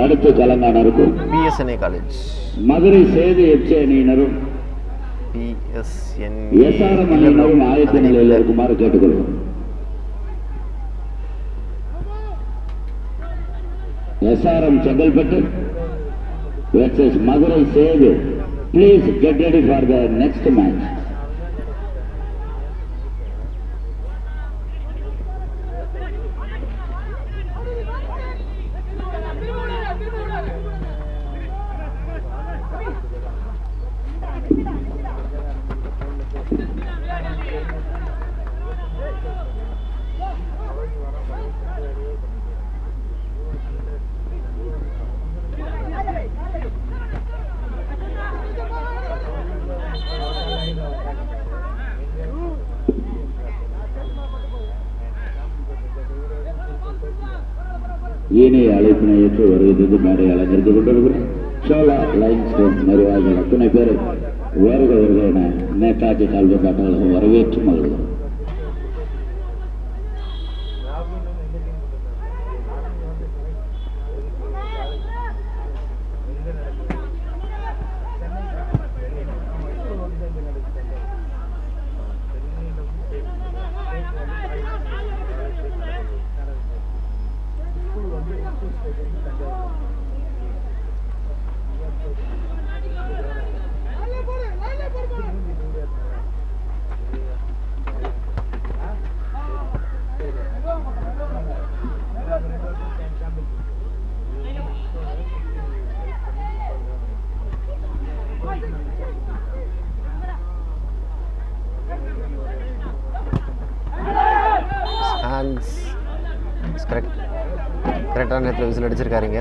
அடுத்து கலங்கானருக்கும் PSNA college, Madurai Sethu FC அணியினரும் எஸ்ஆர்எம் அணியினரும் ஆயத்த நிலையில் இருக்குமாறு கேட்டுக்கொள்வோம். SRM Chengalpattu versus Madurai Sevu. Please get ready for the next match. இனிய அழைப்பினை ஏற்று வருகிறது மேடை அலங்கரித்து கொண்டிருக்கிறேன். ஷோலா லைன்ஸ் நிர்வாகிகள் அத்தனை பேர் வருகிறவர்கள் என நேதாஜி கால்பந்து கழகம் வரவேற்று மகிழ்கிறோம். கரெக்டான நேரத்தில் விசில் அடிச்சிருக்காருங்க.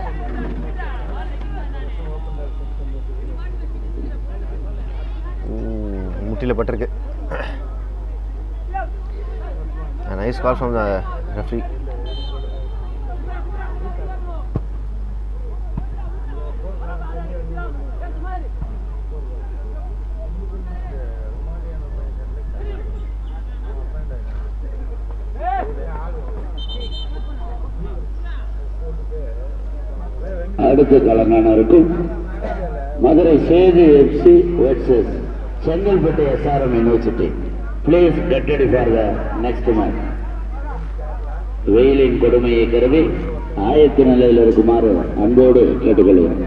முட்டியில் பட்டிருக்கு. Nice call from the referee. அடுத்த கலங்கானருக்கும் Madurai Sethu FC versus Chengalpattu SRM university. Please get ready for the next match. வெயிலின் கொடுமையை கருதி ஆயத்த நிலையில் இருக்குமாறு அன்போடு கேட்டுக்கொள்கிறோம்.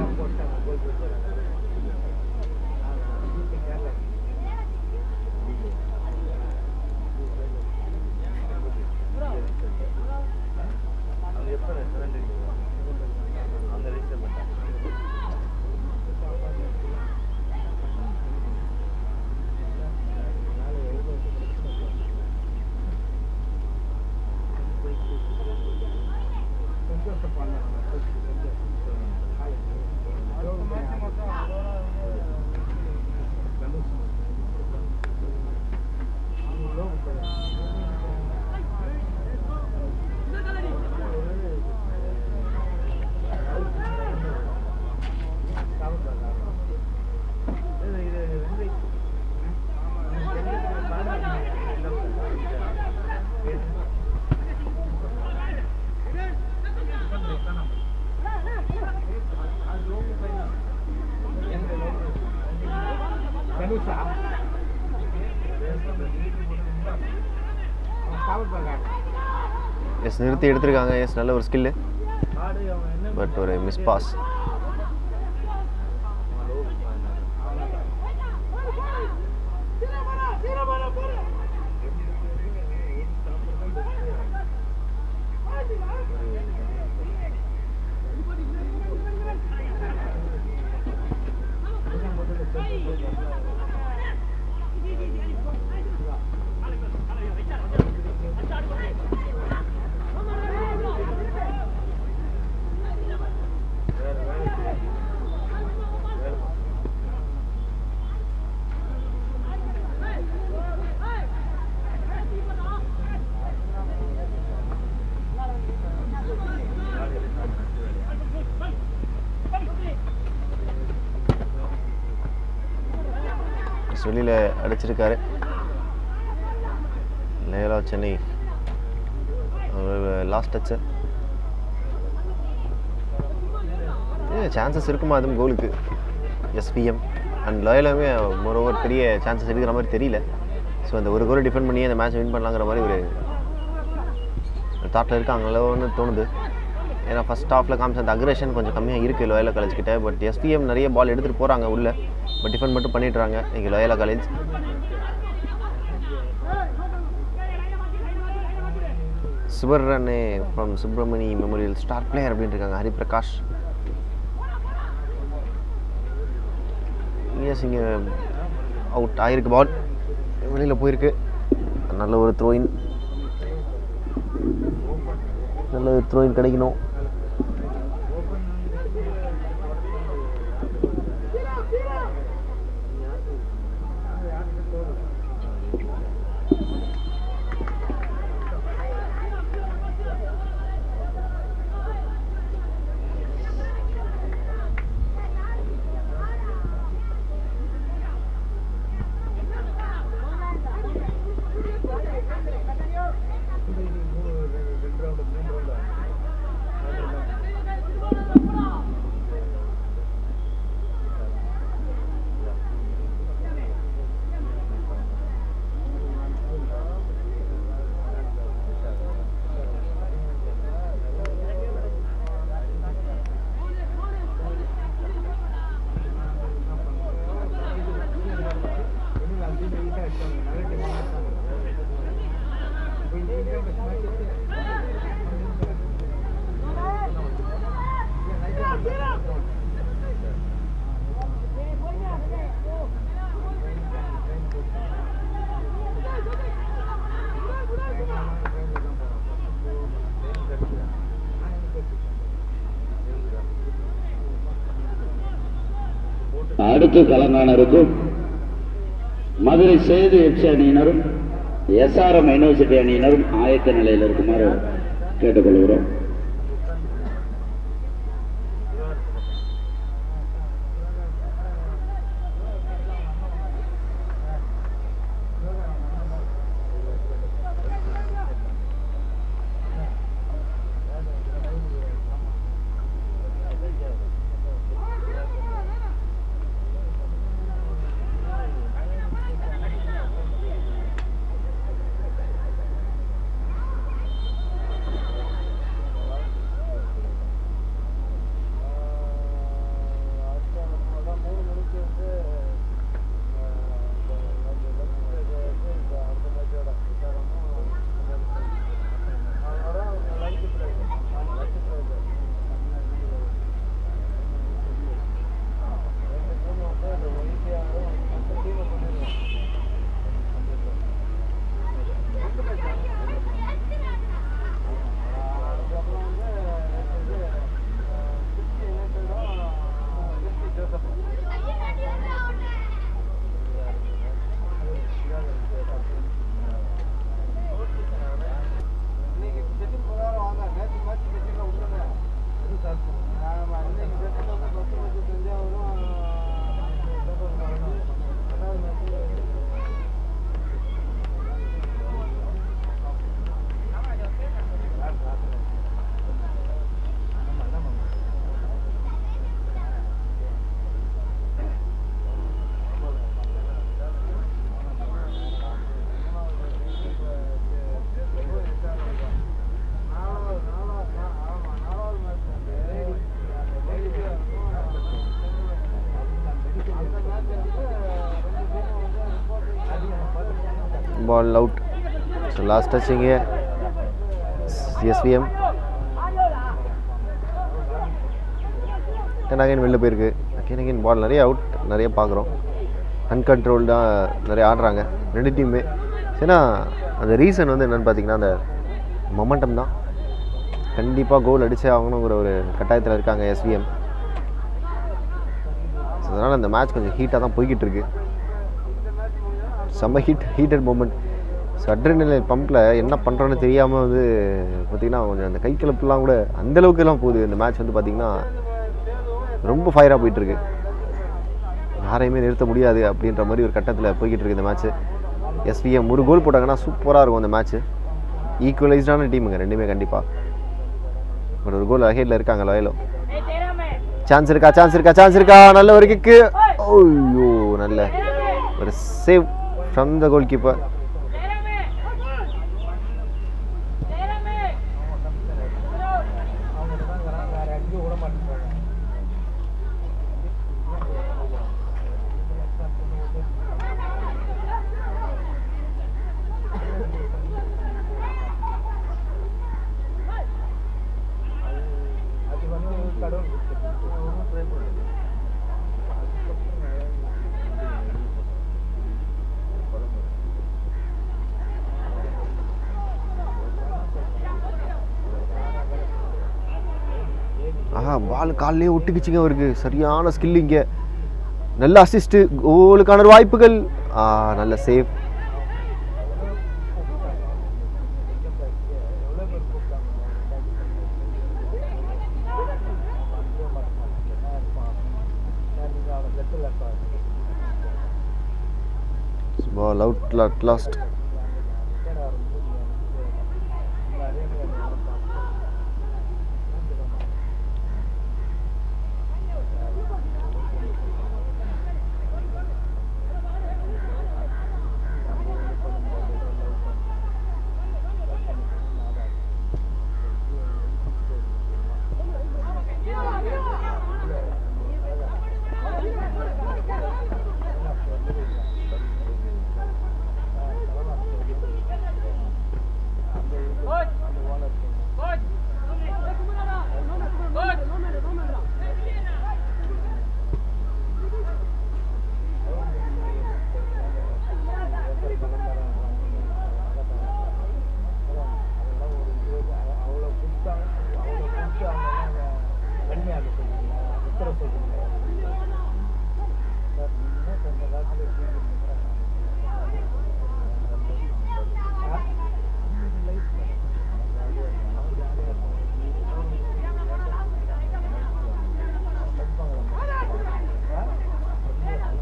எஸ் நிறுத்தி எடுத்திருக்காங்க. எஸ் நல்ல ஒரு ஸ்கில்லு, ஆடு அவன் என்ன பட் ஒரு மிஸ் பாஸ். வெளியில் அடிச்சிருக்காரு Loyola Chennai. Last touch chances இருக்குமா அதுவும் கோலுக்கு எஸ்பிஎம் அண்ட் லயோலாவே மோரோவர் பெரிய சான்சஸ் இருக்கிற மாதிரி தெரியல. ஸோ அந்த ஒரு கோலை டிஃபெண்ட் பண்ணி அந்த மேட்ச் வின் பண்ணலாங்கிற மாதிரி ஒரு தாட்டில் இருக்காங்களோன்னு தோணுது. ஏன்னா ஃபஸ்ட் ஹாஃபில் காமிச்ச அந்த அக்ரேஷன் கொஞ்சம் கம்மியாக இருக்குது லயோலா காலேஜ் கிட்ட. பட் எஸ்பிஎம் நிறைய பால் எடுத்துகிட்டு போகிறாங்க உள்ளே, பட் டிஃபெண்ட் மட்டும் பண்ணிட்டுறாங்க இங்கே லயோலா காலேஜ். சுபர்ரனே from Subramani memorial star player அப்படின்னு இருக்காங்க ஹரிபிரகாஷ். எஸ் இங்கே அவுட் ஆகிருக்கு, பால் வெளியில் போயிருக்கு. நல்ல ஒரு த்ரோயின், நல்ல ஒரு த்ரோயின் கிடைக்கணும். அடுத்து களங்காண இருக்கும் மதுரை சேது எஃப்சி அணியினரும் எஸ்ஆர்எம் யூனிவர்சிட்டி அணியினரும் ஆயத்த நிலையில் இருக்குமாறு கேட்டுக்கொள்கிறோம். Ball out. So last touching here. SVM. And again வெளில போயிருக்கு. Again ball நிறைய அவுட் நிறைய பார்க்குறோம். அன்கண்ட்ரோல்டாக நிறைய ஆடுறாங்க ரெண்டு டீமுமே. ஏன்னா அந்த ரீசன் வந்து என்னென்னு பார்த்தீங்கன்னா அந்த மொமெண்டம் தான். கண்டிப்பாக கோல் அடித்தே ஆகணுங்கிற ஒரு கட்டாயத்தில் இருக்காங்க SVM. ஸோ அதனால் அந்த மேட்ச் கொஞ்சம் ஹீட்டாக தான் போய்கிட்டு இருக்கு. செம்ம ஹீட்டட் மூமெண்ட். ஸோ அட்ரினலைன் பம்பில் என்ன பண்ணுறோன்னு தெரியாமல் வந்து பார்த்திங்கன்னா கொஞ்சம் அந்த கை கிளப்புலாம் கூட அந்தளவுக்குலாம் போகுது. இந்த மேட்ச் வந்து பார்த்திங்கன்னா ரொம்ப ஃபயராக போயிட்டுருக்கு. யாரையுமே நிறுத்த முடியாது அப்படின்ற மாதிரி ஒரு கட்டத்தில் போய்கிட்டு இருக்கு இந்த மேட்ச்சு. SVM ஒரு கோல் போட்டாங்கன்னா சூப்பராக இருக்கும் அந்த மேட்ச்சு. ஈக்குவலைஸ்டான டீமுங்க ரெண்டுமே கண்டிப்பாக. பட் ஒரு கோல் அஹெட்டில் இருக்காங்க லோயலோ. சான்ஸ் இருக்கா நல்ல ஒரு கிக்கு. ஓய்யோ நல்ல ஒரு save from the goalkeeper. Ball காலிலே ஒட்டுக்குச்சிங்க அவருக்கு. சரியான ஸ்கில் இங்கே. நல்ல அசிஸ்ட்டு, கோலுக்கான வாய்ப்புகள். நல்ல save. Ball out at last.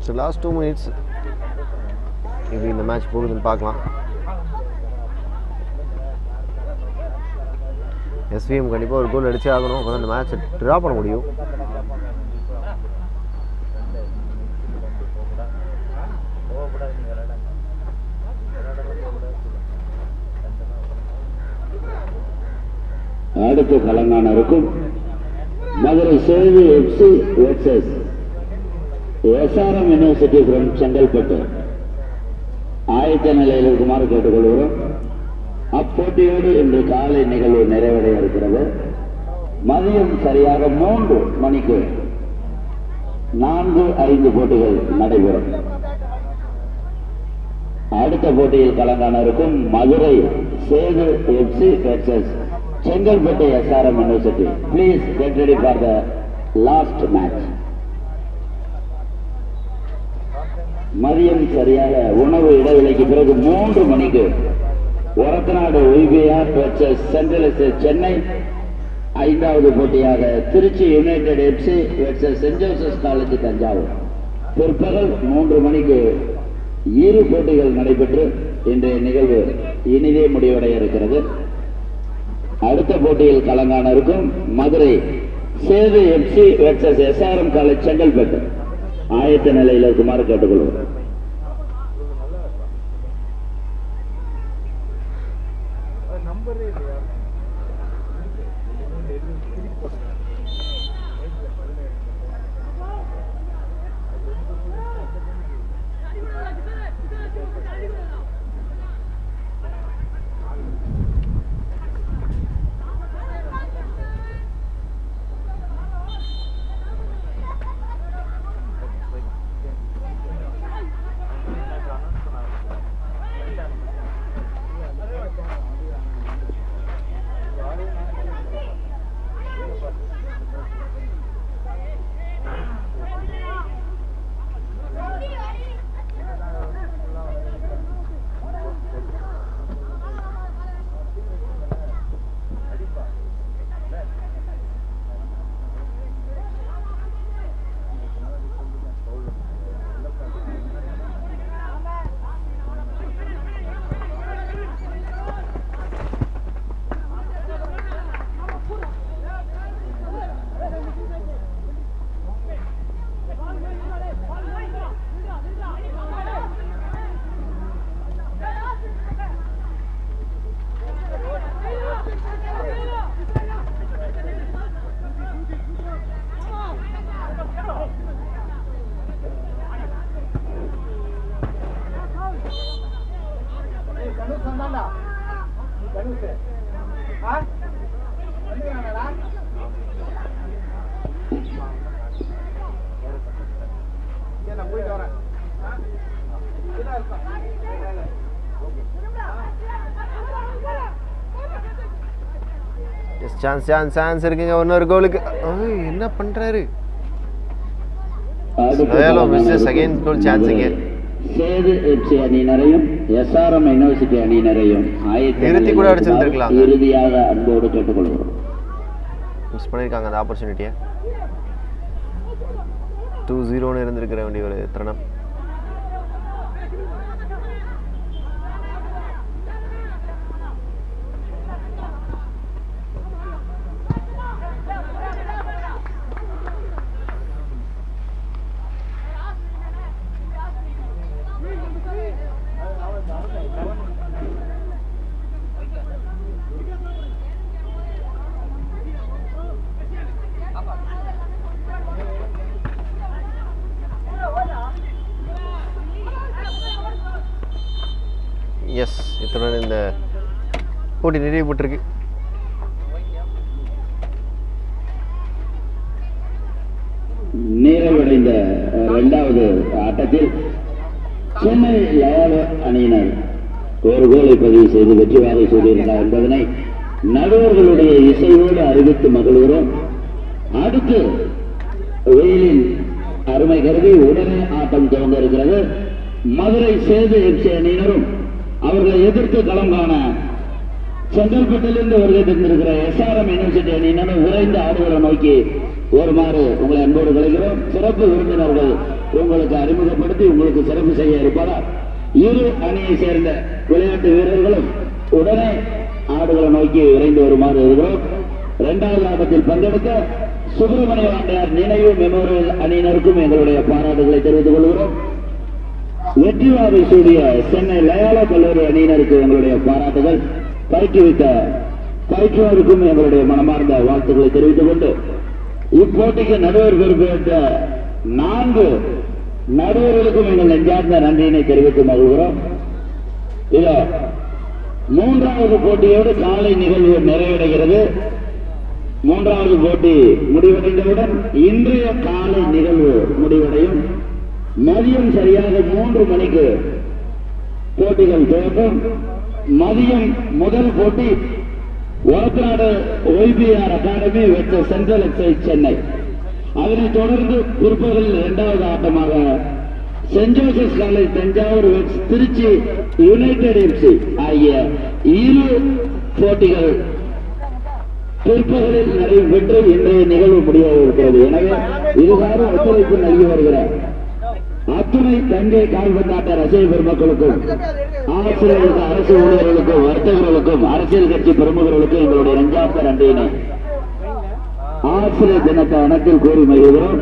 So last 2 minutes எப்படி இந்த மேட்ச் போகுதுன்னு பார்க்கலாம். SVM கண்டிப்பாக ஒரு கோல் அடிச்சே ஆகணும். அப்போ தான் இந்த மேட்சை ட்ரா பண்ண முடியும். அடுத்து கலங்கான இருக்கும் Madurai Sethu FC vs SRM university from Chengalpattu. ஆயத்த நிலையில் இருக்குமாறு கேட்டுக்கொள்கிறோம். அப்போட்டியோடு இன்று காலை நிகழ்வு நிறைவடைய இருக்கிறது. மதியம் சரியாக 3 மணிக்கு 4-5 போட்டிகள் நடைபெறும். அடுத்த போட்டியில் கலங்கான இருக்கும் Madurai Sethu FC vs Chengalpattu SRM university. Please get ready for the last match. மதியம் சரியாக உணவு இடைவெளிக்கு பிறகு 3 மணிக்கு Orathanadu OBR vs central Chennai. 5வது போட்டியாக Tiruchi united FC vs saint Joseph's college Thanjavur. பிற்பகல் 3 மணிக்கு 2 போட்டிகள் நடைபெற்று இன்றைய நிகழ்வு இனிதே முடிவடைய இருக்கிறது. அடுத்த போட்டியில் கலங்கான இருக்கும் Madurai Sethu FC vs SRM college Chengalpattu. ஆயத்த நிலையில் இருக்குமாறு கேட்டுக்கொள்வோம். சான்ஸ் இருக்குங்க. இன்னொரு கோலுக்கு என்ன பண்றாரு? செகண்ட் கோல் சான்ஸுங்க. சேது எஃப்சி அணியினரையும் எஸ்ஆர்எம் யூனிவர்சிட்டி அணியினரையும் நிறுத்தி கூட அடிச்சிருந்திருக்கலாம். இறுதியாக அன்போடு கேட்டுக்கொள்கிறோம். மிஸ் பண்ணியிருக்காங்க அந்த ஆப்பர்ச்சுனிட்டியை. 2-0 இருந்திருக்கிற வேண்டிய ஒரு தருணம். எஸ், இத்துடன் இந்த போட்டி நிறைவு பெற்றிருக்கு. நிறைவடைந்த இரண்டாவது ஆட்டத்தில் சென்னை லயோலா அணியினர் ஒரு கோலை பதிவு செய்து வெற்றி வாகை சூடியிருந்தார் என்பதனை நடுவர்களுடைய இசையோடு அறிவித்து மகிழ்கிறோம். அடுத்து வெயிலின் அருமை கருதி உடனே ஆட்டம் துவங்க இருக்கிறது. மதுரை சேது எஃப்சி அணியினரும் அவர்களை எதிர்த்து களம் காண செங்கல்பட்டிலிருந்து வருகை தந்திருக்கிற எஸ்ஆர்எம் யூனிவர்சிட்டி அணியினரும் விரைந்து ஆடுகளை நோக்கி வருமாறு உங்களை அன்போடு விளைகிறோம். சிறப்பு விருந்தினர்கள் உங்களுக்கு அறிமுகப்படுத்தி உங்களுக்கு சிறப்பு செய்ய இருப்பதால் இரு அணியை சேர்ந்த விளையாட்டு வீரர்களும் உடனே ஆடுகளை நோக்கி விரைந்து வருமாறு இருக்கிறோம். இரண்டாவது ஆட்டத்தில் பங்கெடுத்த சுப்பிரமணிய வாண்டையார் நினைவு மெமோரியல் அணியினருக்கும் எங்களுடைய பாராட்டுகளை தெரிவித்துக் கொள்கிறோம். வெற்றி வாகை சூடிய சென்னை லயோலா கல்லூரி அணியினருக்கு எங்களுடைய பாராட்டுகள். பயிற்றுவித்த பயிற்றுனருக்கும் எங்களுடைய மனமார்ந்த வாழ்த்துக்களை தெரிவித்துக் கொண்டு இப்போட்டிக்கு நடுவர் பொறுப்பேற்ற 4 நடுவர்களுக்கும் எங்கள் நெஞ்சார்ந்த நன்றியினை தெரிவித்து மகிழ்கிறோம். இதோ மூன்றாவது போட்டியோடு காலை நிகழ்வு நிறைவடைகிறது. மூன்றாவது போட்டி முடிவடைந்தவுடன் இன்றைய காலை நிகழ்வு முடிவடையும். மதியம் சரியாக 3 மணிக்கு போட்டிகள் துவங்கும். மதியம் முதல் போட்டி ஒரத்தநாடு OPR அகாடமி வெற்ற சென்ட்ரல் எக்ஸைஸ் சென்னை. அதனைத் தொடர்ந்து பிற்பகல் 2வது ஆட்டமாக saint Joseph college Thanjavur versus Trichy united FC ஆகிய இரு போட்டிகள் பிற்பகலில் நடைபெற்று இன்றைய நிகழ்வு முடிவாக இருக்கிறது. எனவே இதுகார ஒத்துழைப்பு நல்கி வருகிறார் அத்துணை தங்கை கால்பந்தாட்ட ரசிகர் பெருமக்களுக்கும் ஆசிரியர்களுக்கு அரசு ஊழியர்களுக்கும் வர்த்தகர்களுக்கும் அரசியல் கட்சி பிரமுகர்களுக்கும் எங்களுடைய நெஞ்சார்ந்த நன்றியினை ஆசிரியர் தினத்தை வணக்கில் கூறி மகிழ்கிறோம்.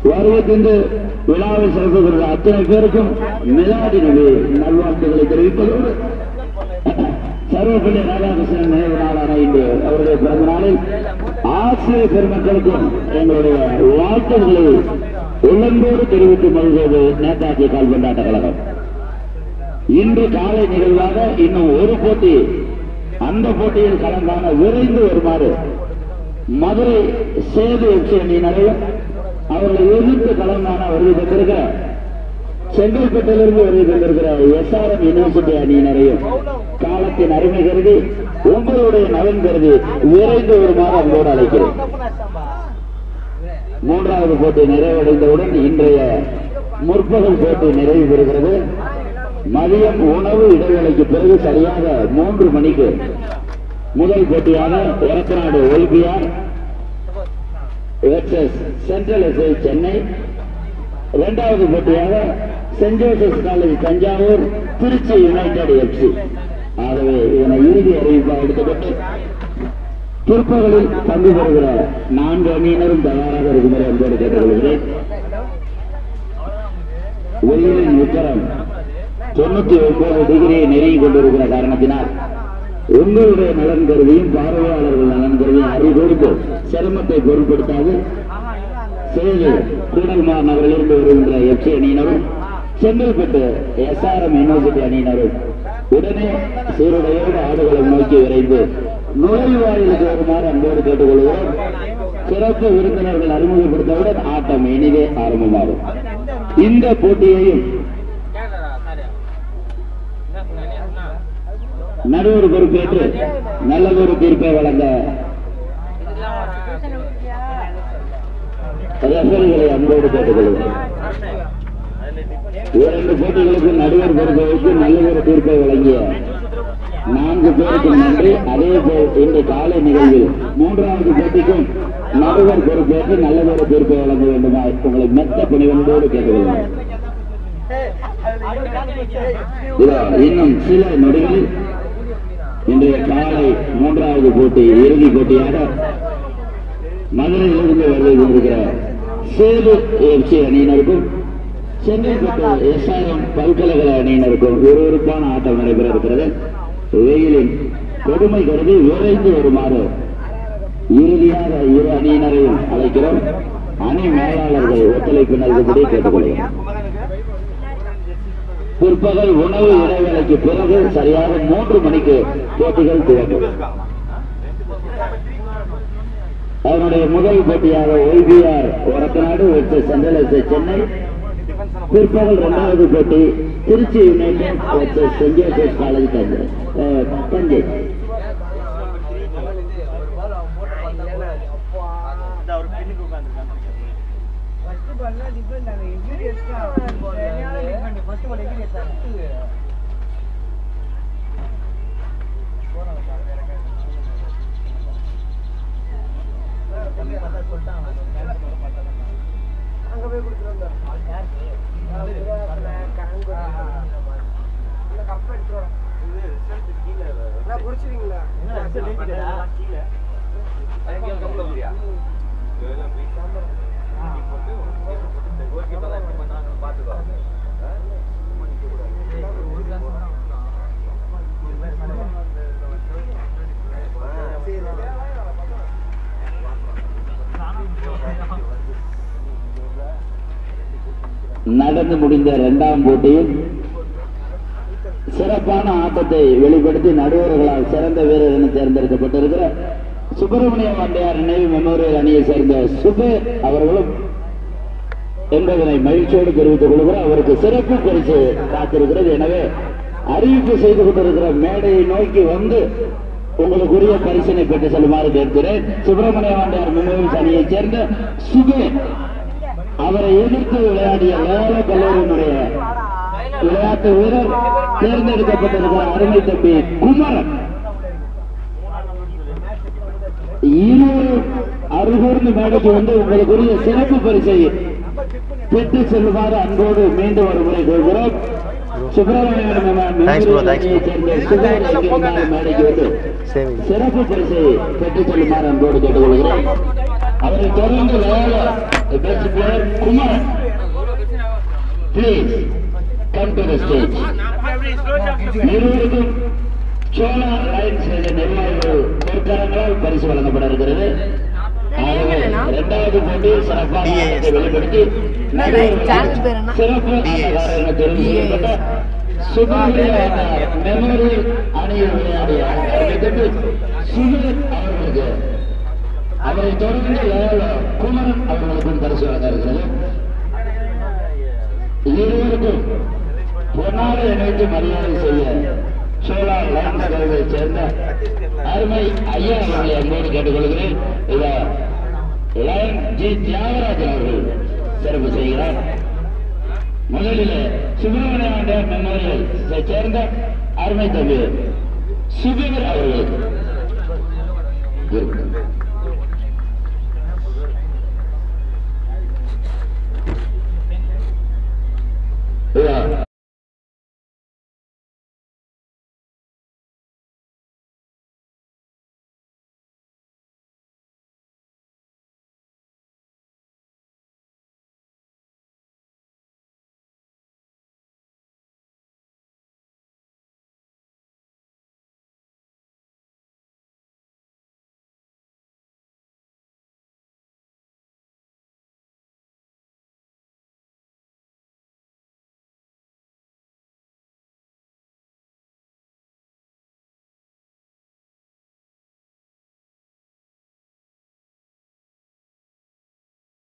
வருவதற்கு விழாவை சிறப்புகிற அத்தனை பேருக்கும் மிலாடி நபி நல்வாழ்த்துக்களை தெரிவிப்பதோடு சர்வப்பள்ளி ராதாகிருஷ்ணன் நினைவு நாளான இன்று அவருடைய பிறந்த நாளில் ஆசிரியர் பெருமக்களுக்கும் எங்களுடைய வாழ்த்துக்களை உள்ளன்போடு தெரிவித்து மகிழ்வது நேதாஜி கால்பந்தாட்ட கழகம். இன்று காலை நிகழ்வாக இன்னும் ஒரு போட்டி, அந்த போட்டியில் கலந்தான விரைந்து வருமாறு மதுரை சேது எஃப்சி அணியினரையும் அவர்களை எதிர்த்து கலந்தான வருகை தந்திருக்கிற செங்கல்பட்டிலிருந்து வருகை தந்திருக்கிற எஸ்ஆர்எம் யூனிவர்சிட்டி அணியினரையும் காலத்தின் அருமை கருதி உங்களுடைய நலன் கருதி விரைந்து வருமாறு அன்போடு அழைக்கிறேன். மூன்றாவது போட்டி நிறைவடைந்தவுடன் இன்றைய முற்பகல் போட்டி நிறைவு பெறுகிறது. மதியம் உணவு இடைவேளைக்கு பிறகு சரியாக 3 மணிக்கு முதல் போட்டியாக Orathanadu OPR versus central excise Chennai, 2வது போட்டியாக saint Joseph college Thanjavur Tiruchi united FC. ஆகவே இதனை இறுதி அறிவிப்பாக எடுத்துக்கொண்டு பிற்பகலில் பங்கு பெறுகிற 4 அணியினரும் தயாராக இருக்குமாறு அன்போடு கேட்டுக்கொள்கிறேன். வெயிலின் உத்தரம் 99 டிகிரியை நெருங்கிக் கொண்டிருக்கிற காரணத்தினால் உங்களுடைய நலன் கருதியும் பார்வையாளர்கள் நலன் கருதியும் அறிவுறுத்து சிரமத்தை பொருட்படுத்தாது சேது கூடல்மார் நகரிலிருந்து வருகின்ற எஃப்சி அணியினரும் செங்கல்பட்டு எஸ்ஆர்எம் யூனிவர்சிட்டி அணியினரும் உடனே சீருடையோடு ஆடுகளை நோக்கி விரைந்து நுழைவாயிலுக்கு வருமாறு அன்போடு கேட்டுக்கொள்கிறோம். சிறப்பு விருந்தினர்கள் அறிமுகப்படுத்தவுடன் ஆட்டம் இனிதே ஆரம்பமாகும். இந்த போட்டியையும் நடுவர் பொறுப்பேற்று நல்லதொரு தீர்ப்பை வழங்க ரசனைகளை அன்போடு கேட்டுக்கொள்கிறேன். 2 போட்டிகளுக்கு நடுவர் பொறுப்பை வைத்து நல்லதொரு தீர்ப்பை வழங்கிய 4 பேருக்கு நன்றி. அதேபோல் இன்று காலை நிகழ்வில் 3வது போட்டிக்கும் நடுவர் பொறுப்பேற்று நல்லதொரு தீர்ப்பை வழங்க வேண்டுமா உங்களை மெத்த பணிவன்போடு கேட்டுக்கொள்கிறேன். இன்னும் சில நொடிகளில் இன்றைய காலை 3வது போட்டி இறுதி போட்டியாக மதுரையிலிருந்து வருகை கொண்டிருக்கிற சேது FC அணியினருக்கும் சென்னைப்பட்டு SRM பல்கலைக்கழக அணியினருக்கும் விறுவிறுப்பான ஆட்டம் நடைபெற இருக்கிறது. வெயிலின் கொடுமை கருதி விரைந்து வருமாறு இறுதியாக இரு அணியினரையும் அழைக்கிறோம். அணி மேலாளர்கள் ஒத்துழைப்பு நல்கும்படி கேட்டுக்கொள்கிறோம். பிற்பகல் உணவு இடைவேளைக்கு பிறகு சரியாக 3 மணிக்கு போட்டிகள் துவங்கும். அதனுடைய முதல் போட்டியாக OBR Orathanadu versus central FC Chennai. பிற்பகல் 2வது போட்டி Tiruchi united versus saint Joseph college Thanjai. நடந்து முடிந்த 2ஆம் போட்டியில் சிறப்பான ஆட்டத்தை வெளிப்படுத்தி நடுவர்களால் சிறந்த வீரர் என தேர்ந்தெடுக்கப்பட்டிருக்கிற சுப்பிரமணிய வாண்டையார் நினைவு மெமோரியல் அணியை சேர்ந்த சுபே அவர்களும் என்பதனை மகிழ்ச்சியோடு தெரிவித்துக் கொள்கிறோம். அவருக்கு சிறப்பு பரிசு காத்திருக்கிறது. எனவே அறிவிப்பு செய்து கொண்டிருக்கிற மேடையை நோக்கி வந்து உங்களுக்குரிய பரிசினை பெற்று செல்லுமாறு கேட்கிறேன். சுப்பிரமணிய வாண்டையார் மெமோரியல் அணியைச் சேர்ந்த சுபே அவரை எதிர்த்து விளையாடிய லேல கல்லூரியினுடைய விளையாட்டு வீரர் தேர்ந்தெடுக்கப்பட்டிருக்கிற அருமை தம்பி குமரன் அருகூர்ந்து மேடைக்கு வந்து உங்களுக்குரிய சிறப்பு பரிசை பெற்று செல்லுமாறு அன்போடு மீண்டும் ஒரு முறை கொள்கிறோம். மேடைக்கு வந்து சிறப்பு பரிசை பெற்றுச் செல்லுமாறு அன்போடு கேட்டுக்கொள்கிறேன். அவரை தொடர்ந்து best player Kumar please come to the stage. இருவருக்கும் சோழா லைன்ஸ் நிர்வாகிகள் பொற்கரங்களால் பரிசு வழங்கப்பட இருக்கிறது. ஆகவே 2வது போட்டியில் சிறப்பான ஆட்டத்தை வெளிப்படுத்தி சிறப்பு என தெரிவு செய்யப்பட்ட சுப்பிரமணிய மெமோரியல் அணியில் விளையாடிய சுமித் அவர்களுக்கு அவரை தொடர்ந்து குமரன் அவர்களுக்கும் பரிசு வழங்க இருக்கிறது. இருவருக்கும் பொன்னாடை இணைத்து மரியாதை செய்ய சோழா லைன்ஸ் கழகத்தை சேர்ந்த அருமை ஐயா அவர்களை அன்போடு கேட்டுக்கொள்கிறேன். லைன் ஜி தியாகராஜன் அவர்கள் சிறப்பு செய்கிறார். முதலில் சுப்பிரமணிய வாண்டையார் மெமோரியல் சேர்ந்த அருமை தம்பி சுபீர் அவர்களுக்கு